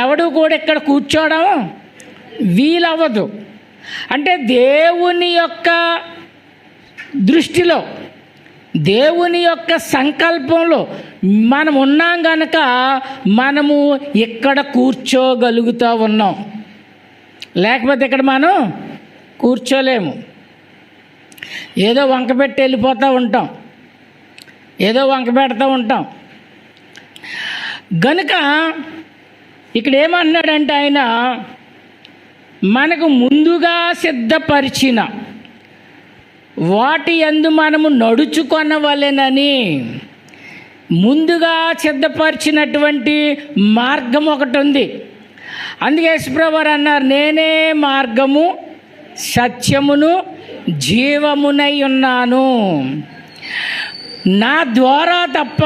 ఎవడు కూడా ఇక్కడ కూర్చోవడం వీలవ్వదు. అంటే దేవుని యొక్క దృష్టిలో, దేవుని యొక్క సంకల్పంలో మనం ఉన్నాం కనుక మనము ఇక్కడ కూర్చోగలుగుతూ ఉన్నాం. లేకపోతే ఇక్కడ మనం కూర్చోలేము. ఏదో వంక పెట్టి వెళ్ళిపోతూ ఉంటాం, ఏదో వంక పెడతా ఉంటాం. గనుక ఇక్కడ ఏమన్నాడంటే ఆయన మనకు ముందుగా సిద్ధపరిచిన వాటి యందు మనము నడుచుకొనవలెనని, ముందుగా సిద్ధపరిచినటువంటి మార్గం ఒకటి ఉంది. అందుకే యేసుప్రభువు అన్నారు, నేనే మార్గము సత్యమును జీవమునై ఉన్నాను. నా ద్వారా తప్ప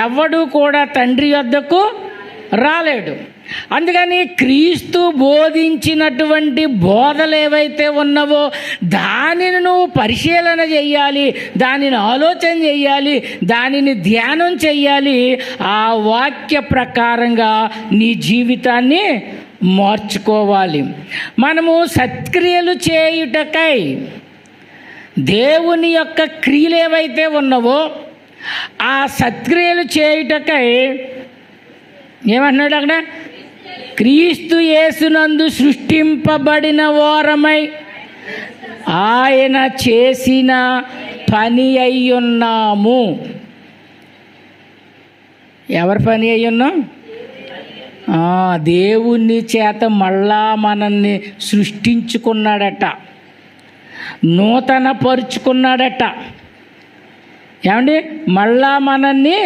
ఎవడు కూడా తండ్రి వద్దకు రాలేడు. అందుకని క్రీస్తు బోధించినటువంటి బోధలు ఏవైతే ఉన్నావో దానిని నువ్వు పరిశీలన చెయ్యాలి, దానిని ఆలోచన చెయ్యాలి, దానిని ధ్యానం చెయ్యాలి. ఆ వాక్య ప్రకారంగా నీ జీవితాన్ని మార్చుకోవాలి. మనము సత్క్రియలు చేయుటకై దేవుని యొక్క క్రియలు ఏవైతే ఉన్నావో ఆ సత్క్రియలు చేయుటకై ఏమంటున్నాడు అక్కడ? క్రీస్తు యేసునందు సృష్టింపబడిన వారమై ఆయన చేసిన పని అయ్యున్నాము. ఎవరి పని అయ్యున్నాం? దేవుని చేత మళ్ళా మనల్ని సృష్టించుకున్నాడట, నూతన పరుచుకున్నాడట. ఏమండి? మళ్ళా మనల్ని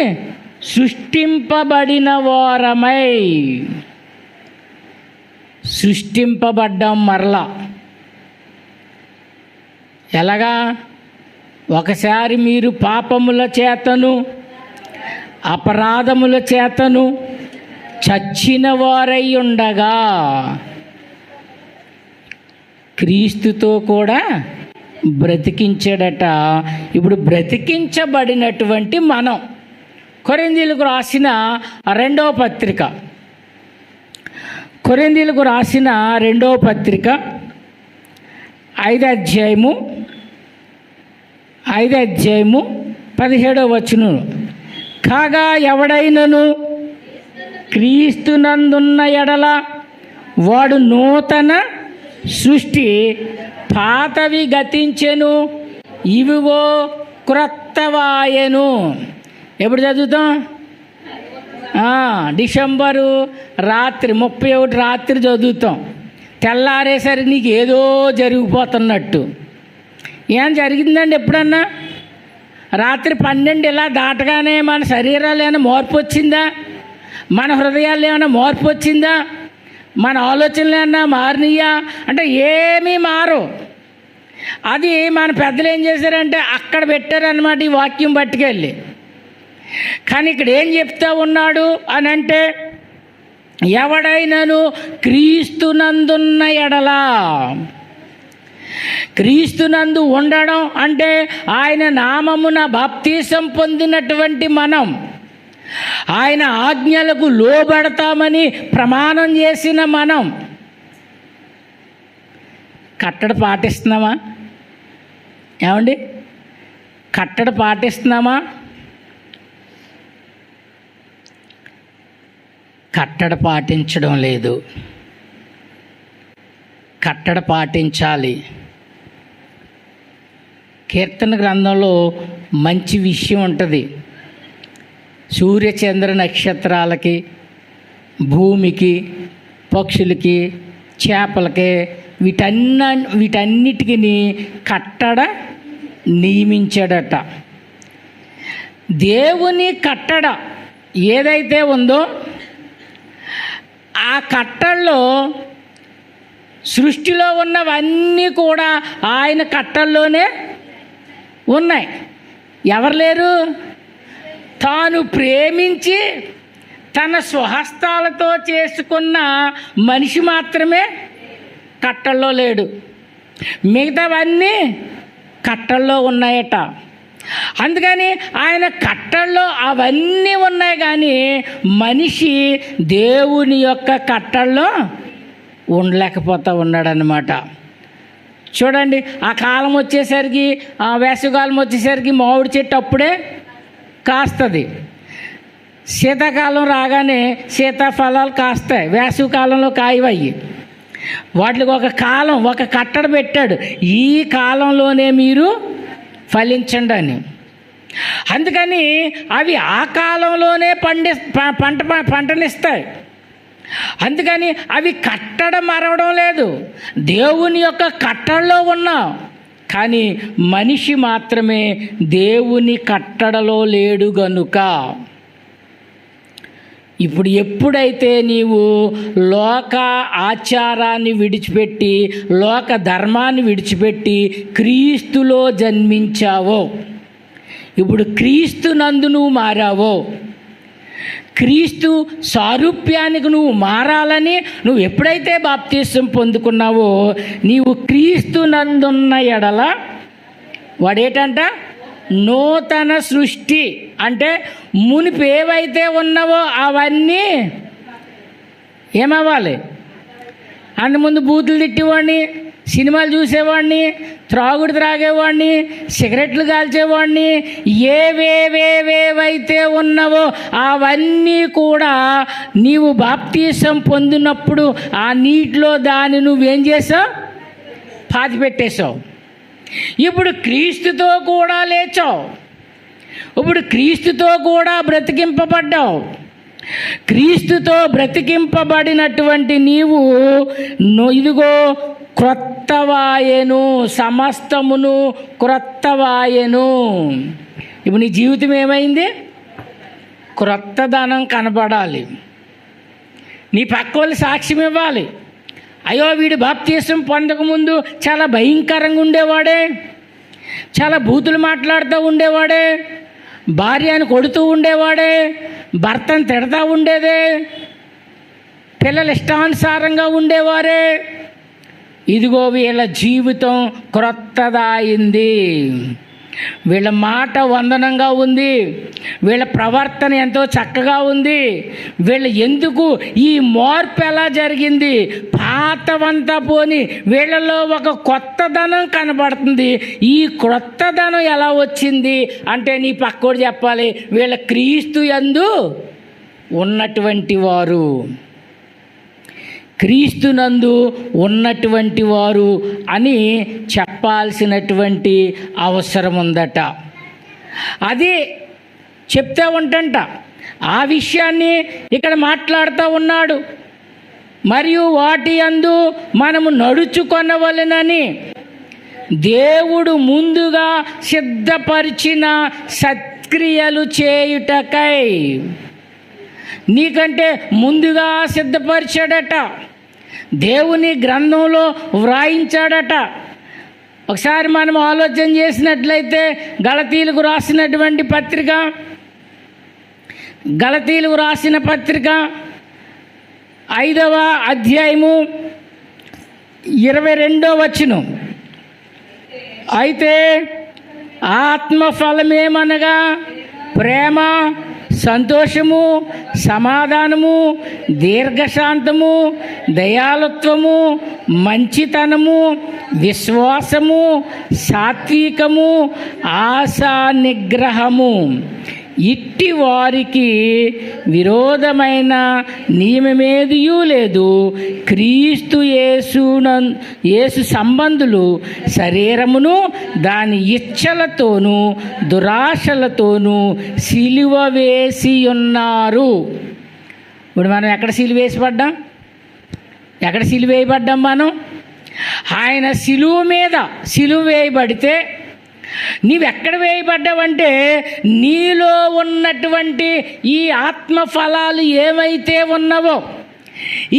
సృష్టింపబడిన వారమై, సృష్టింపబడ్డాం మరలా. ఎలాగా? ఒకసారి మీరు పాపముల చేతను అపరాధముల చేతను చచ్చిన వారై ఉండగా క్రీస్తుతో కూడా బ్రతికించాడట. ఇప్పుడు బ్రతికించబడినటువంటి మనం కొరింథీయులకు రాసిన రెండవ పత్రిక, కొరింథీయులకు రాసిన రెండవ పత్రిక 5వ అధ్యాయము 17వ వచనం, కాగా ఎవడైనను క్రీస్తునందున్న ఎడల వాడు నూతన సృష్టి, పాతవి గతించెను ఇవిగో క్రొత్తవాయెను. ఎప్పుడు చదువుతాం? డిసెంబరు రాత్రి 31 రాత్రి చదువుతాం. తెల్లారేసరికి నీకు ఏదో జరిగిపోతున్నట్టు. ఏం జరిగిందండి ఎప్పుడన్నా? రాత్రి 12 ఇలా దాటగానే మన శరీరాలు ఏమైనా మార్పు వచ్చిందా? మన హృదయాలు ఏమైనా మార్పు వచ్చిందా? మన ఆలోచనలు ఏమన్నా మారినయా? అంటే ఏమీ మారు. అది మన పెద్దలు ఏం చేశారంటే అక్కడ పెట్టారన్నమాట ఈ వాక్యం పట్టుకెళ్ళి. కానీ ఇక్కడ ఏం చెప్తా ఉన్నాడు అని అంటే, ఎవడైనను క్రీస్తునందున్న ఎడలా, క్రీస్తునందు ఉండడం అంటే ఆయన నామమున బాప్తీసం పొందినటువంటి మనం, ఆయన ఆజ్ఞలకు లోబడతామని ప్రమాణం చేసిన మనం కట్టడి పాటిస్తున్నామా? ఏమండి? కట్టడి పాటిస్తున్నామా? కట్టడి పాటించడం లేదు. కట్టడి పాటించాలి. కీర్తన గ్రంథంలో మంచి విషయం ఉంటుంది. సూర్యచంద్ర నక్షత్రాలకి, భూమికి, పక్షులకి, చేపలకి, వీటన్నిటికీ కట్టడ నియమించాడట. దేవుని కట్టడ ఏదైతే ఉందో ఆ కట్టల్లో సృష్టిలో ఉన్నవన్నీ కూడా ఆయన కట్టల్లోనే ఉన్నాయి. ఎవరు లేరు? తాను ప్రేమించి తన స్వహస్తాలతో చేసుకున్న మనిషి మాత్రమే కట్టల్లో లేడు. మిగతావన్నీ కట్టల్లో ఉన్నాయట. అందుకని ఆయన కట్టల్లో అవన్నీ ఉన్నాయి, కానీ మనిషి దేవుని యొక్క కట్టల్లో ఉండలేకపోతూ ఉన్నాడనమాట. చూడండి, ఆ కాలం వచ్చేసరికి, ఆ వేసవికాలం వచ్చేసరికి మామిడి చెట్టు అప్పుడే కాస్తుంది. శీతాకాలం రాగానే సీతాఫలాలు కాస్తాయి, వేసవికాలంలో కాయవయ్యి. వాటికి ఒక కాలం, ఒక కట్టడ పెట్టాడు, ఈ కాలంలోనే మీరు ఫలించండి అని. అందుకని అవి ఆ కాలంలోనే పంటనిస్తాయి. అందుకని అవి కట్టడ మరవడం లేదు, దేవుని యొక్క కట్టడలో ఉన్నాం. కానీ మనిషి మాత్రమే దేవుని కట్టడలో లేడు గనుక, ఇప్పుడు ఎప్పుడైతే నీవు లోక ఆచారాన్ని విడిచిపెట్టి, లోక ధర్మాన్ని విడిచిపెట్టి క్రీస్తులో జన్మించావో, ఇప్పుడు క్రీస్తు నందు నువ్వు మారావో, క్రీస్తు సారూప్యానికి నువ్వు మారాలని నువ్వు ఎప్పుడైతే బాప్తీసం పొందుకున్నావో, నీవు క్రీస్తు నందున్న ఎడల వాడేటంట నూతన సృష్టి. అంటే మునిపు ఏవైతే ఉన్నావో అవన్నీ ఏమవ్వాలి? అంతకుముందు బూతులు తిట్టేవాడిని, సినిమాలు చూసేవాడిని, త్రాగేవాడిని, సిగరెట్లు కాల్చేవాడిని, ఏవేవేవైతే ఉన్నావో అవన్నీ కూడా నీవు బాప్తీసం పొందినప్పుడు ఆ నీటిలో దాన్ని నువ్వేం చేసావు? పాతిపెట్టేశావు. ఇప్పుడు క్రీస్తుతో కూడా లేచావు, ఇప్పుడు క్రీస్తుతో కూడా బ్రతికింపబడ్డావు. క్రీస్తుతో బ్రతికింపబడినటువంటి నీవు ఇదిగో క్రొత్తవాయెను, సమస్తమును క్రొత్తవాయెను. ఇప్పుడు నీ జీవితం ఏమైంది? క్రొత్తదనం కనబడాలి. నీ పక్క వాళ్ళు సాక్ష్యం ఇవ్వాలి. అయ్యో, వీడు బాప్తీసం పొందకముందు చాలా భయంకరంగా ఉండేవాడే, చాలా బూతులు మాట్లాడుతూ ఉండేవాడే, భార్యను కొడుతూ ఉండేవాడే, భర్తను తిడతా ఉండేదే, పిల్లలు ఇష్టానుసారంగా ఉండేవారే. ఇదిగో వీళ్ళ జీవితం క్రొత్తదైంది, వీళ్ళ మాట వందనంగా ఉంది, వీళ్ళ ప్రవర్తన ఎంతో చక్కగా ఉంది. వీళ్ళ ఎందుకు ఈ మార్పు ఎలా జరిగింది? పాతవంతా పోని వీళ్ళలో ఒక కొత్తదనం కనబడుతుంది. ఈ కొత్తదనం ఎలా వచ్చింది అంటే నీ పక్కోడు చెప్పాలి, వీళ్ళ క్రీస్తు యందు ఉన్నటువంటి వారు, క్రీస్తునందు ఉన్నటువంటి వారు అని చెప్పాల్సినటువంటి అవసరం ఉందట. అది చెప్తే ఉంటంట. ఆ విషయాన్ని ఇక్కడ మాట్లాడుతూ ఉన్నాడు. మరియు వాటి యందు మనము నడుచుకొనవలెనని దేవుడు ముందుగా సిద్ధపరిచిన సత్క్రియలు చేయుటకై, నీకంటే ముందుగా సిద్ధపరిచాడట, దేవుని గ్రంథంలో వ్రాయించాడట. ఒకసారి మనం ఆలోచన చేసినట్లయితే గలతీలకు రాసిన పత్రిక 5వ అధ్యాయము 22వ వచనం. అయితే ఆత్మఫలమేమనగా ప్రేమ, సంతోషము, సమాధానము, దీర్ఘశాంతము, దయాళుత్వము, మంచితనము, విశ్వాసము, సాత్వికము, ఆశా నిగ్రహము. ఇట్టి వారికి విరోధమైన నియమమేదియూ లేదు. క్రీస్తు యేసు సంబంధులు శరీరమును దాని ఇచ్చలతోనూ దురాశలతోనూ సిలువ వేసి ఉన్నారు. ఇప్పుడు మనం ఎక్కడ సిలువ వేయబడ్డాం? మనం ఆయన సిలువ మీద సిలువ వేయబడితే నీవెక్కడ వేయబడ్డావంటే, నీలో ఉన్నటువంటి ఈ ఆత్మ ఫలాలు ఏవైతే ఉన్నావో,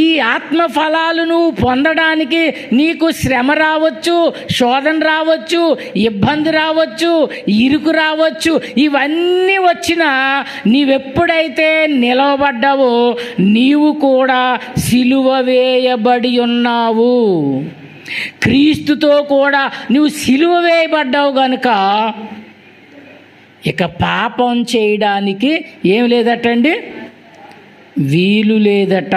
ఈ ఆత్మ ఫలాలను పొందడానికి నీకు శ్రమ రావచ్చు, శోధన రావచ్చు, ఇబ్బంది రావచ్చు, ఇరుకు రావచ్చు. ఇవన్నీ వచ్చినా నీవెప్పుడైతే నిలవబడ్డావో నీవు కూడా సిలువ వేయబడి ఉన్నావు. క్రీస్తుతో కూడా నువ్వు సిలువ వేయబడ్డావు గనుక ఇక పాపం చేయడానికి ఏం లేదటండి, వీలు లేదట.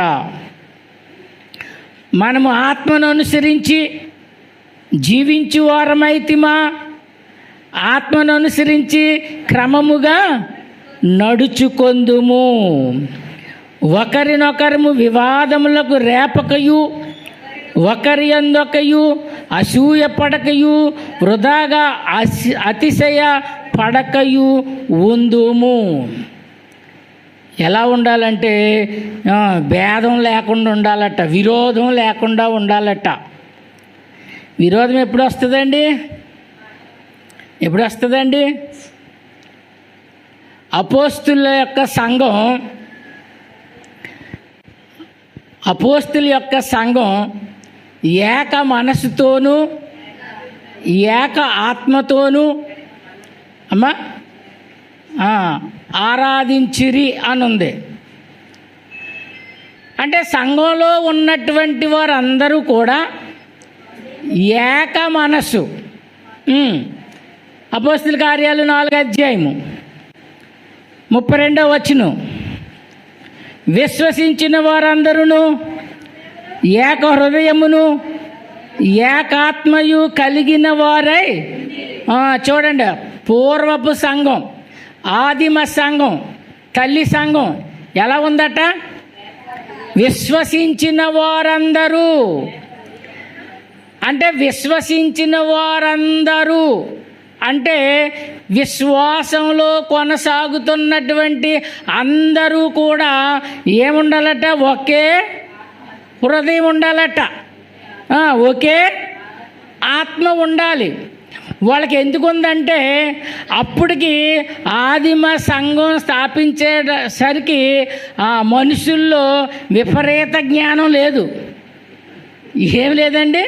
మనము ఆత్మను అనుసరించి జీవించు వారమైతిమా, ఆత్మను అనుసరించి క్రమముగా నడుచుకొందుము. ఒకరినొకరము వివాదములకు రేపకయు, ఒకరి యందొకయు అసూయ పడకయు, వృధాగా అతిశయ పడకయు ఉందుము. ఎలా ఉండాలంటే భేదం లేకుండా ఉండాలట, విరోధం లేకుండా ఉండాలట. విరోధం ఎప్పుడు వస్తుందండి? అపోస్తుల యొక్క సంఘం ఏక మనసుతోనూ ఏక ఆత్మతోనూ ఆరాధించిరి అని ఉంది. అంటే సంఘంలో ఉన్నటువంటి వారందరూ కూడా ఏక మనస్సు. అపోస్తుల కార్యాలు 4:32 విశ్వసించిన వారందరూ ఏక హృదయమును ఏకాత్మయు కలిగిన వారై. చూడండి, పూర్వపు సంఘం, ఆదిమ సంఘం, తల్లి సంఘం ఎలా ఉందట? విశ్వసించిన వారందరూ అంటే అంటే విశ్వాసంలో కొనసాగుతున్నటువంటి అందరూ కూడా ఏముండాలట? ఒకే హృదయం ఉండాలట, ఒకే ఆత్మ ఉండాలి. వాళ్ళకి ఎందుకు ఉందంటే అప్పటికి ఆదిమ సంఘం స్థాపించేసరికి మనుషుల్లో విపరీత జ్ఞానం లేదు. ఏం లేదండి,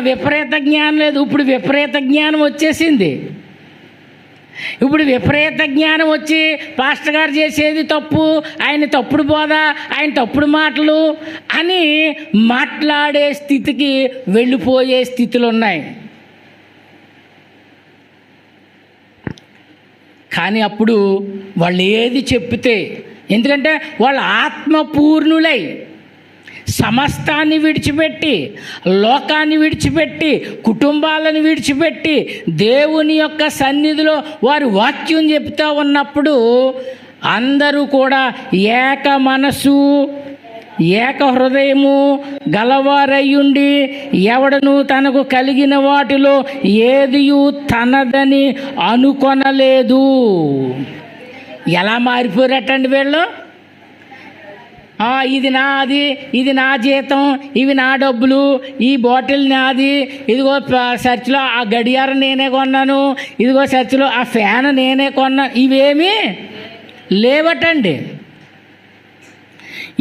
విపరీత జ్ఞానం లేదు. ఇప్పుడు విపరీత జ్ఞానం వచ్చేసింది. ఇప్పుడు విపరీత జ్ఞానం వచ్చి పాస్టర్ గారు చేసేది తప్పు, ఆయన తప్పుడు బోధ, ఆయన తప్పుడు మాటలు అని మాట్లాడే స్థితికి వెళ్ళిపోయే స్థితులు ఉన్నాయి. కానీ అప్పుడు వాళ్ళు ఏది చెప్తే, ఎందుకంటే వాళ్ళు ఆత్మపూర్ణులై సమస్తాన్ని విడిచిపెట్టి, లోకాన్ని విడిచిపెట్టి, కుటుంబాలను విడిచిపెట్టి దేవుని యొక్క సన్నిధిలో వారు వాక్యం చెప్తూ ఉన్నప్పుడు అందరూ కూడా ఏక మనసు ఏక హృదయము గలవారయ్యుండి ఎవడను తనకు కలిగిన వాటిలో ఏదియు తనదని అనుకొనలేదు. ఎలా మారిపోయారటండి వీళ్ళు? ఇది నాది, ఇది నా జీతం, ఇవి నా డబ్బులు, ఈ బాటిల్ నాది, ఇదిగో చర్చిలో ఆ గడియారం నేనే కొన్నాను, ఇదిగో చర్చిలో ఆ ఫ్యాన్ నేనే కొన్నాను. ఇవేమీ లేవటండి,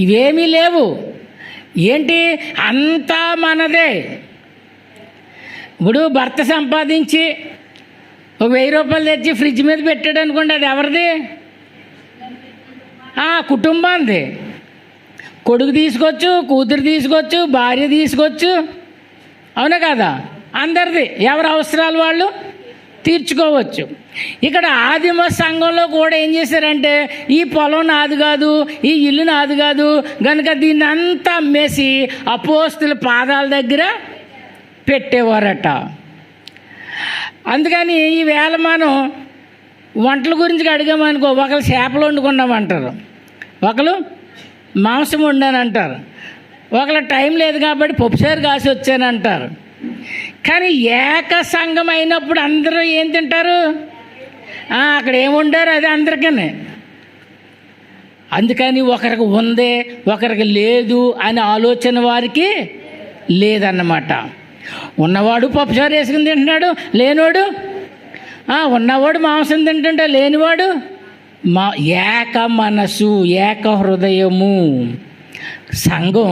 ఇవేమీ లేవు. ఏంటి? అంతా మనదే. ఇప్పుడు భర్త సంపాదించి ఒక 1000 రూపాయలు తెచ్చి ఫ్రిడ్జ్ మీద పెట్టాడు అనుకోండి, అది ఎవరిది? కుటుంబాంది. కొడుకు తీసుకోవచ్చు, కూతురు తీసుకోవచ్చు, భార్య తీసుకోవచ్చు, అవునా కదా? అందరిది. ఎవరి అవసరాలు వాళ్ళు తీర్చుకోవచ్చు. ఇక్కడ ఆదిమ సంఘంలో కూడా ఏం చేశారంటే, ఈ పొలం నాది కాదు, ఈ ఇల్లు నాది కాదు కనుక దీన్ని అంతా అమ్మేసి అపోస్తుల పాదాల దగ్గర పెట్టేవారట. అందుకని ఈవేళ మనం వంటల గురించి అడిగామనుకో, ఒకరు చేపలు వండుకున్నామంటారు, ఒకరు మాంసం వండానంటారు, ఒకరు టైం లేదు కాబట్టి పప్పుసారు కాసి వచ్చానంటారు. కానీ ఏక సంఘం అయినప్పుడు అందరూ ఏం తింటారు? అక్కడ ఏముండారు అది అందరికీ. అందుకని ఒకరికి ఉందే ఒకరికి లేదు అనే ఆలోచన వారికి లేదన్నమాట. ఉన్నవాడు పప్పుసారు వేసుకుని తింటున్నాడు, లేనివాడు ఉన్నవాడు మాంసం తింటుంటే లేనివాడు ఏక మనసు ఏక హృదయము. సంఘం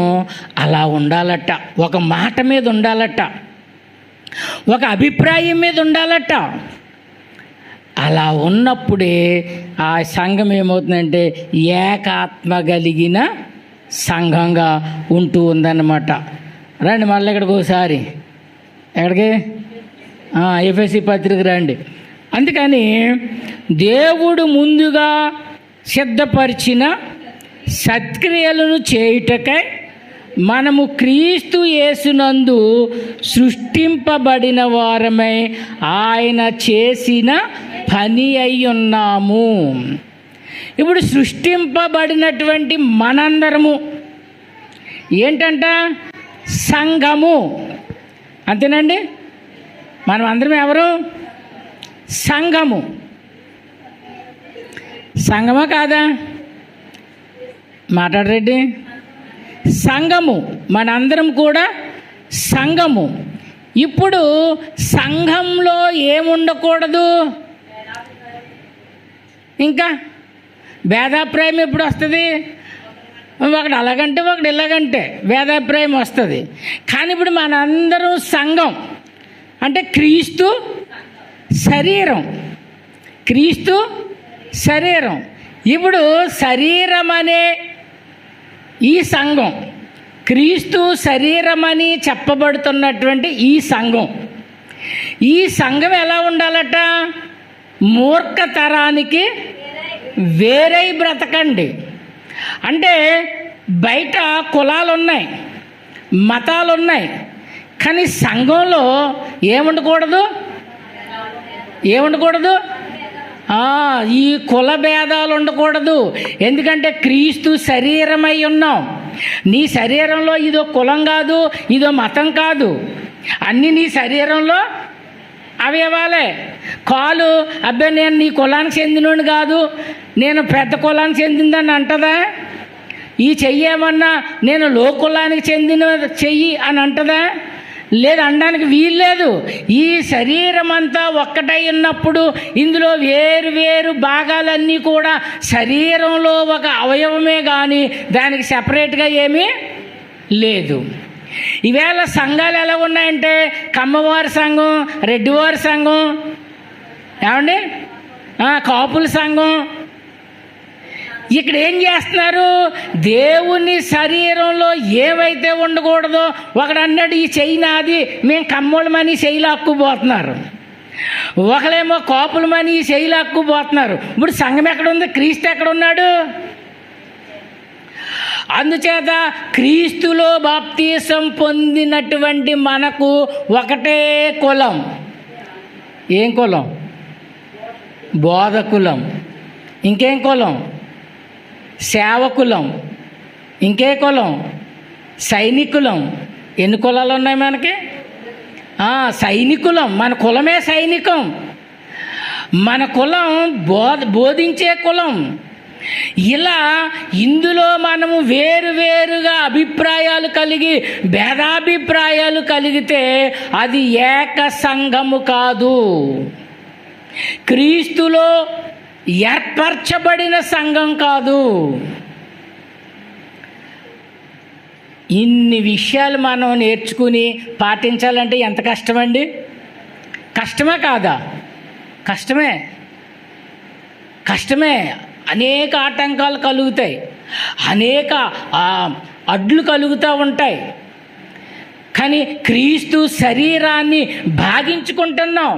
అలా ఉండాలట, ఒక మాట మీద ఉండాలట, ఒక అభిప్రాయం మీద ఉండాలట. అలా ఉన్నప్పుడే ఆ సంఘం ఏమవుతుందంటే ఏకాత్మ కలిగిన సంఘంగా ఉంటూ ఉందన్నమాట. రండి మళ్ళీ ఇక్కడికి ఒకసారి, ఎక్కడికి? ఎఫెసీ పత్రిక రండి. అందుకని దేవుడు ముందుగా సిద్ధపరిచిన సత్క్రియలను చేయుటకై మనము క్రీస్తు యేసునందు సృష్టింపబడిన వారమై ఆయన చేసిన పని అయి ఉన్నాము. ఇప్పుడు సృష్టింపబడినటువంటి మనందరము ఏంటంట? సంఘము. అంతేనండి? మనం అందరం ఎవరు? సంఘము. సంఘమా కాదా? మాట్లాడరేంటి? సంఘము, మనందరం కూడా సంఘము. ఇప్పుడు సంఘంలో ఏముండకూడదు? ఇంకా భేదాభిప్రాయం ఎప్పుడు వస్తుంది? ఒకటి అలాగంటే ఒకటి ఇలాగంటే భేదాభిప్రాయం వస్తుంది. కానీ ఇప్పుడు మనందరం సంఘం అంటే క్రీస్తు శరీరం, క్రీస్తు శరీరం. ఇప్పుడు శరీరం అనే ఈ సంఘం, క్రీస్తు శరీరం అని చెప్పబడుతున్నటువంటి ఈ సంఘం, ఈ సంఘం ఎలా ఉండాలట? మూర్ఖతరానికి వేరై బ్రతకండి. అంటే బయట కులాలు ఉన్నాయి, మతాలు ఉన్నాయి, కానీ సంఘంలో ఏముండకూడదు? ఏముండకూడదు? ఈ కుల భేదాలు ఉండకూడదు. ఎందుకంటే క్రీస్తు శరీరమై ఉన్నాం. నీ శరీరంలో ఇదో కులం కాదు, ఇదో మతం కాదు, అన్నీ నీ శరీరంలో అవయవాలే. కాలు, అబ్బాయి నేను నీ కులానికి చెందినోడు కాదు, నేను పెద్ద కులానికి చెందిందని అంటదా? ఈ చెయ్యి ఏమన్నా నేను లో కులానికి చెందిన చెయ్యి అని అంటదా? లేదు, అనడానికి వీల్లేదు. ఈ శరీరం అంతా ఒక్కటై ఉన్నప్పుడు ఇందులో వేరు వేరు భాగాలన్నీ కూడా శరీరంలో ఒక అవయవమే కానీ దానికి సెపరేట్గా ఏమీ లేదు. ఈవేళ సంఘాలు ఎలా ఉన్నాయంటే కమ్మవారి సంఘం, రెడ్డివారి సంఘం, ఏమండి కాపుల సంఘం. ఇక్కడ ఏం చేస్తున్నారు? దేవుని శరీరంలో ఏవైతే ఉండకూడదో ఒకడు అన్నాడు ఈ చెయ్యి నాది, మేము కమ్మోళ్ళమని చెయ్యి లాక్కుపోతున్నారు. ఒకలేమో కాపులమని చెయ్యి లాక్కుపోతున్నారు. ఇప్పుడు సంఘం ఎక్కడుంది? క్రీస్తు ఎక్కడున్నాడు? అందుచేత క్రీస్తులో బాప్తీసం పొందినటువంటి మనకు ఒకటే కులం. ఏం కులం? బోధకులం. ఇంకేం కులం? సేవకులం. ఇంకే కులం? సైనికులం. ఎన్ని కులాలు ఉన్నాయి మనకి? సైనికులం. మన కులమే సైనికం. మన కులం బోధించే కులం. ఇలా ఇందులో మనము వేరువేరుగా అభిప్రాయాలు కలిగి భేదాభిప్రాయాలు కలిగితే అది ఏక సంఘము కాదు, క్రీస్తులో ఏర్పరచబడిన సంఘం కాదు. ఇన్ని విషయాలు మనం నేర్చుకుని పాటించాలంటే ఎంత కష్టమండి? కష్టమే కాదా? కష్టమే, కష్టమే. అనేక ఆటంకాలు కలుగుతాయి, అనేక అడ్లు కలుగుతూ ఉంటాయి. కానీ క్రీస్తు శరీరాన్ని భాగించుకుంటున్నాం.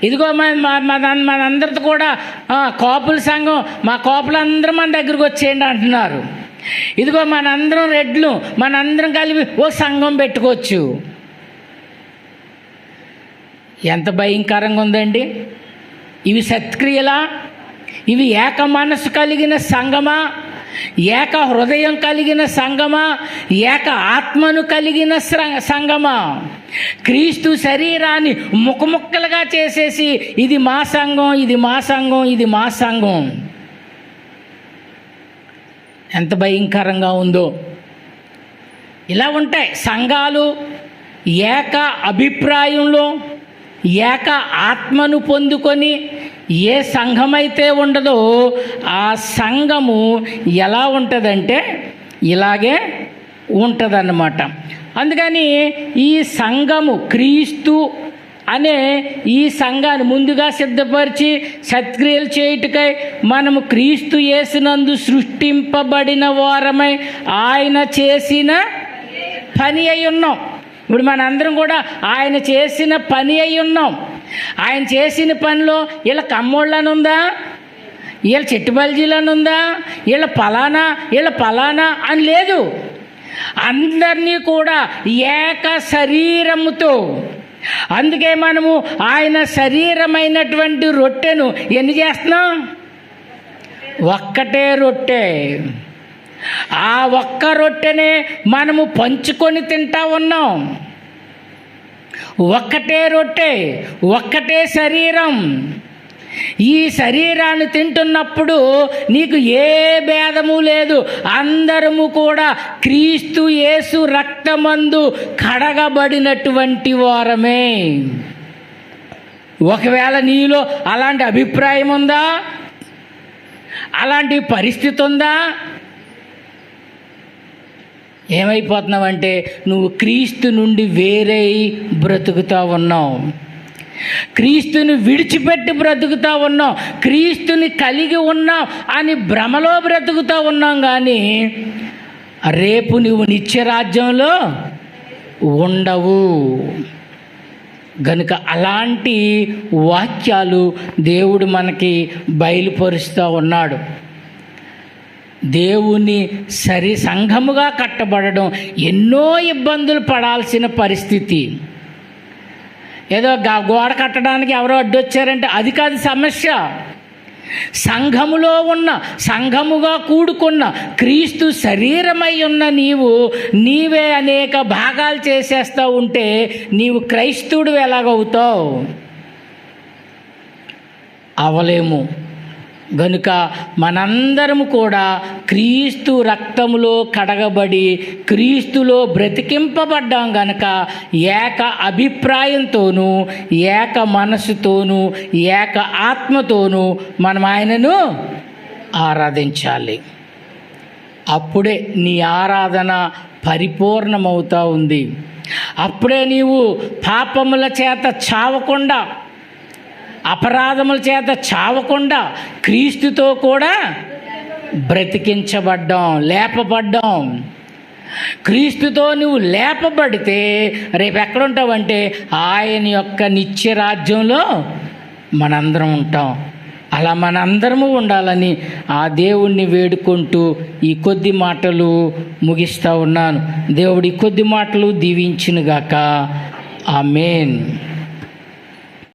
ఇదిగో మనందరితో కూడా కాపుల సంఘం, మా కాపులందరూ మన దగ్గరకు వచ్చేయండి అంటున్నారు. ఇదిగో మనందరం రెడ్లు, మనందరం కలిపి ఓ సంఘం పెట్టుకోవచ్చు. ఎంత భయంకరంగా ఉందండి! ఇవి సత్క్రియలా? ఇవి ఏక మనసు కలిగిన సంఘమా? ఏక హృదయం కలిగిన సంఘమా? ఏక ఆత్మను కలిగిన సంఘమా? క్రీస్తు శరీరాన్ని ముక్కముక్కలుగా చేసేసి ఇది మా సంఘం, ఇది మా సంఘం, ఇది మా సంఘం. ఎంత భయంకరంగా ఉందో! ఇలా ఉంటాయి సంఘాలు. ఏక అభిప్రాయంలో ఏక ఆత్మను పొందుకొని ఏ సంఘమైతే ఉండదో ఆ సంఘము ఎలా ఉంటుందంటే ఇలాగే ఉంటుందన్నమాట. అందుకని ఈ సంఘము క్రీస్తు అనే ఈ సంఘాన్ని ముందుగా సిద్ధపరిచి సత్క్రియలు చేయుటకై మనము క్రీస్తు యేసునందు సృష్టింపబడిన వారమై ఆయన చేసిన పని అయి ఉన్నాం. ఇప్పుడు మనందరం కూడా ఆయన చేసిన పని అయి ఉన్నాం. ఆయన చేసిన పనిలో వీళ్ళ కమ్మోళ్ళని ఉందా, వీళ్ళ చెట్టుబల్జీలని ఉందా, వీళ్ళ పలానా అని లేదు. అందరినీ కూడా ఏక శరీరముతో, అందుకే మనము ఆయన శరీరమైనటువంటి రొట్టెను ఎన్ని చేస్తున్నాం? ఒక్కటే రొట్టె. ఆ ఒక్క రొట్టెనే మనము పంచుకొని తింటా ఉన్నాం. ఒక్కటే రొట్టె, ఒక్కటే శరీరం. ఈ శరీరాన్ని తింటున్నప్పుడు నీకు ఏ భేదము లేదు. అందరము కూడా క్రీస్తు యేసు రక్తమందు కడగబడినటువంటి వారమే. ఒకవేళ నీలో అలాంటి అభిప్రాయం ఉందా, అలాంటి పరిస్థితి ఉందా, ఏమైపోతున్నావంటే నువ్వు క్రీస్తు నుండి వేరే బ్రతుకుతా ఉన్నావు. క్రీస్తుని విడిచిపెట్టి బ్రతుకుతా ఉన్నాం, క్రీస్తుని కలిగి ఉన్నాం అని భ్రమలో బ్రతుకుతా ఉన్నాం. కానీ రేపు నువ్వు నిత్యరాజ్యంలో ఉండవు. గనుక అలాంటి వాక్యాలు దేవుడు మనకి బయలుపరుస్తూ ఉన్నాడు. దేవుని సంఘముగా కట్టబడడం ఎన్నో ఇబ్బందులు పడాల్సిన పరిస్థితి. ఏదో గోడ కట్టడానికి ఎవరో అడ్డొచ్చారంటే అది కాదు సమస్య. సంఘములో ఉన్న, సంఘముగా కూడుకున్న, క్రీస్తు శరీరమై ఉన్న నీవే అనేక భాగాలు చేసేస్తూ ఉంటే నీవు క్రైస్తవుడు ఎలాగవుతావు? అవలేము. గనుక మనందరము కూడా క్రీస్తు రక్తములో కడగబడి క్రీస్తులో బ్రతికింపబడ్డాం. గనక ఏక అభిప్రాయంతోనూ, ఏక మనసుతోనూ, ఏక ఆత్మతోనూ మనం ఆయనను ఆరాధించాలి. అప్పుడే నీ ఆరాధన పరిపూర్ణమవుతా ఉంది. అప్పుడే నీవు పాపముల చేత చావకుండా, అపరాధముల చేత చావకుండా క్రీస్తుతో కూడా బ్రతికించబడ్డాం, లేపబడ్డాం. క్రీస్తుతో నువ్వు లేపబడితే రేపు ఎక్కడుంటావంటే ఆయన యొక్క నిత్యరాజ్యంలో మనందరం ఉంటాం. అలా మనందరము ఉండాలని ఆ దేవుణ్ణి వేడుకుంటూ ఈ కొద్ది మాటలు ముగిస్తూ ఉన్నాను. దేవుడి కొద్ది మాటలు దీవించునుగాక. ఆమేన్.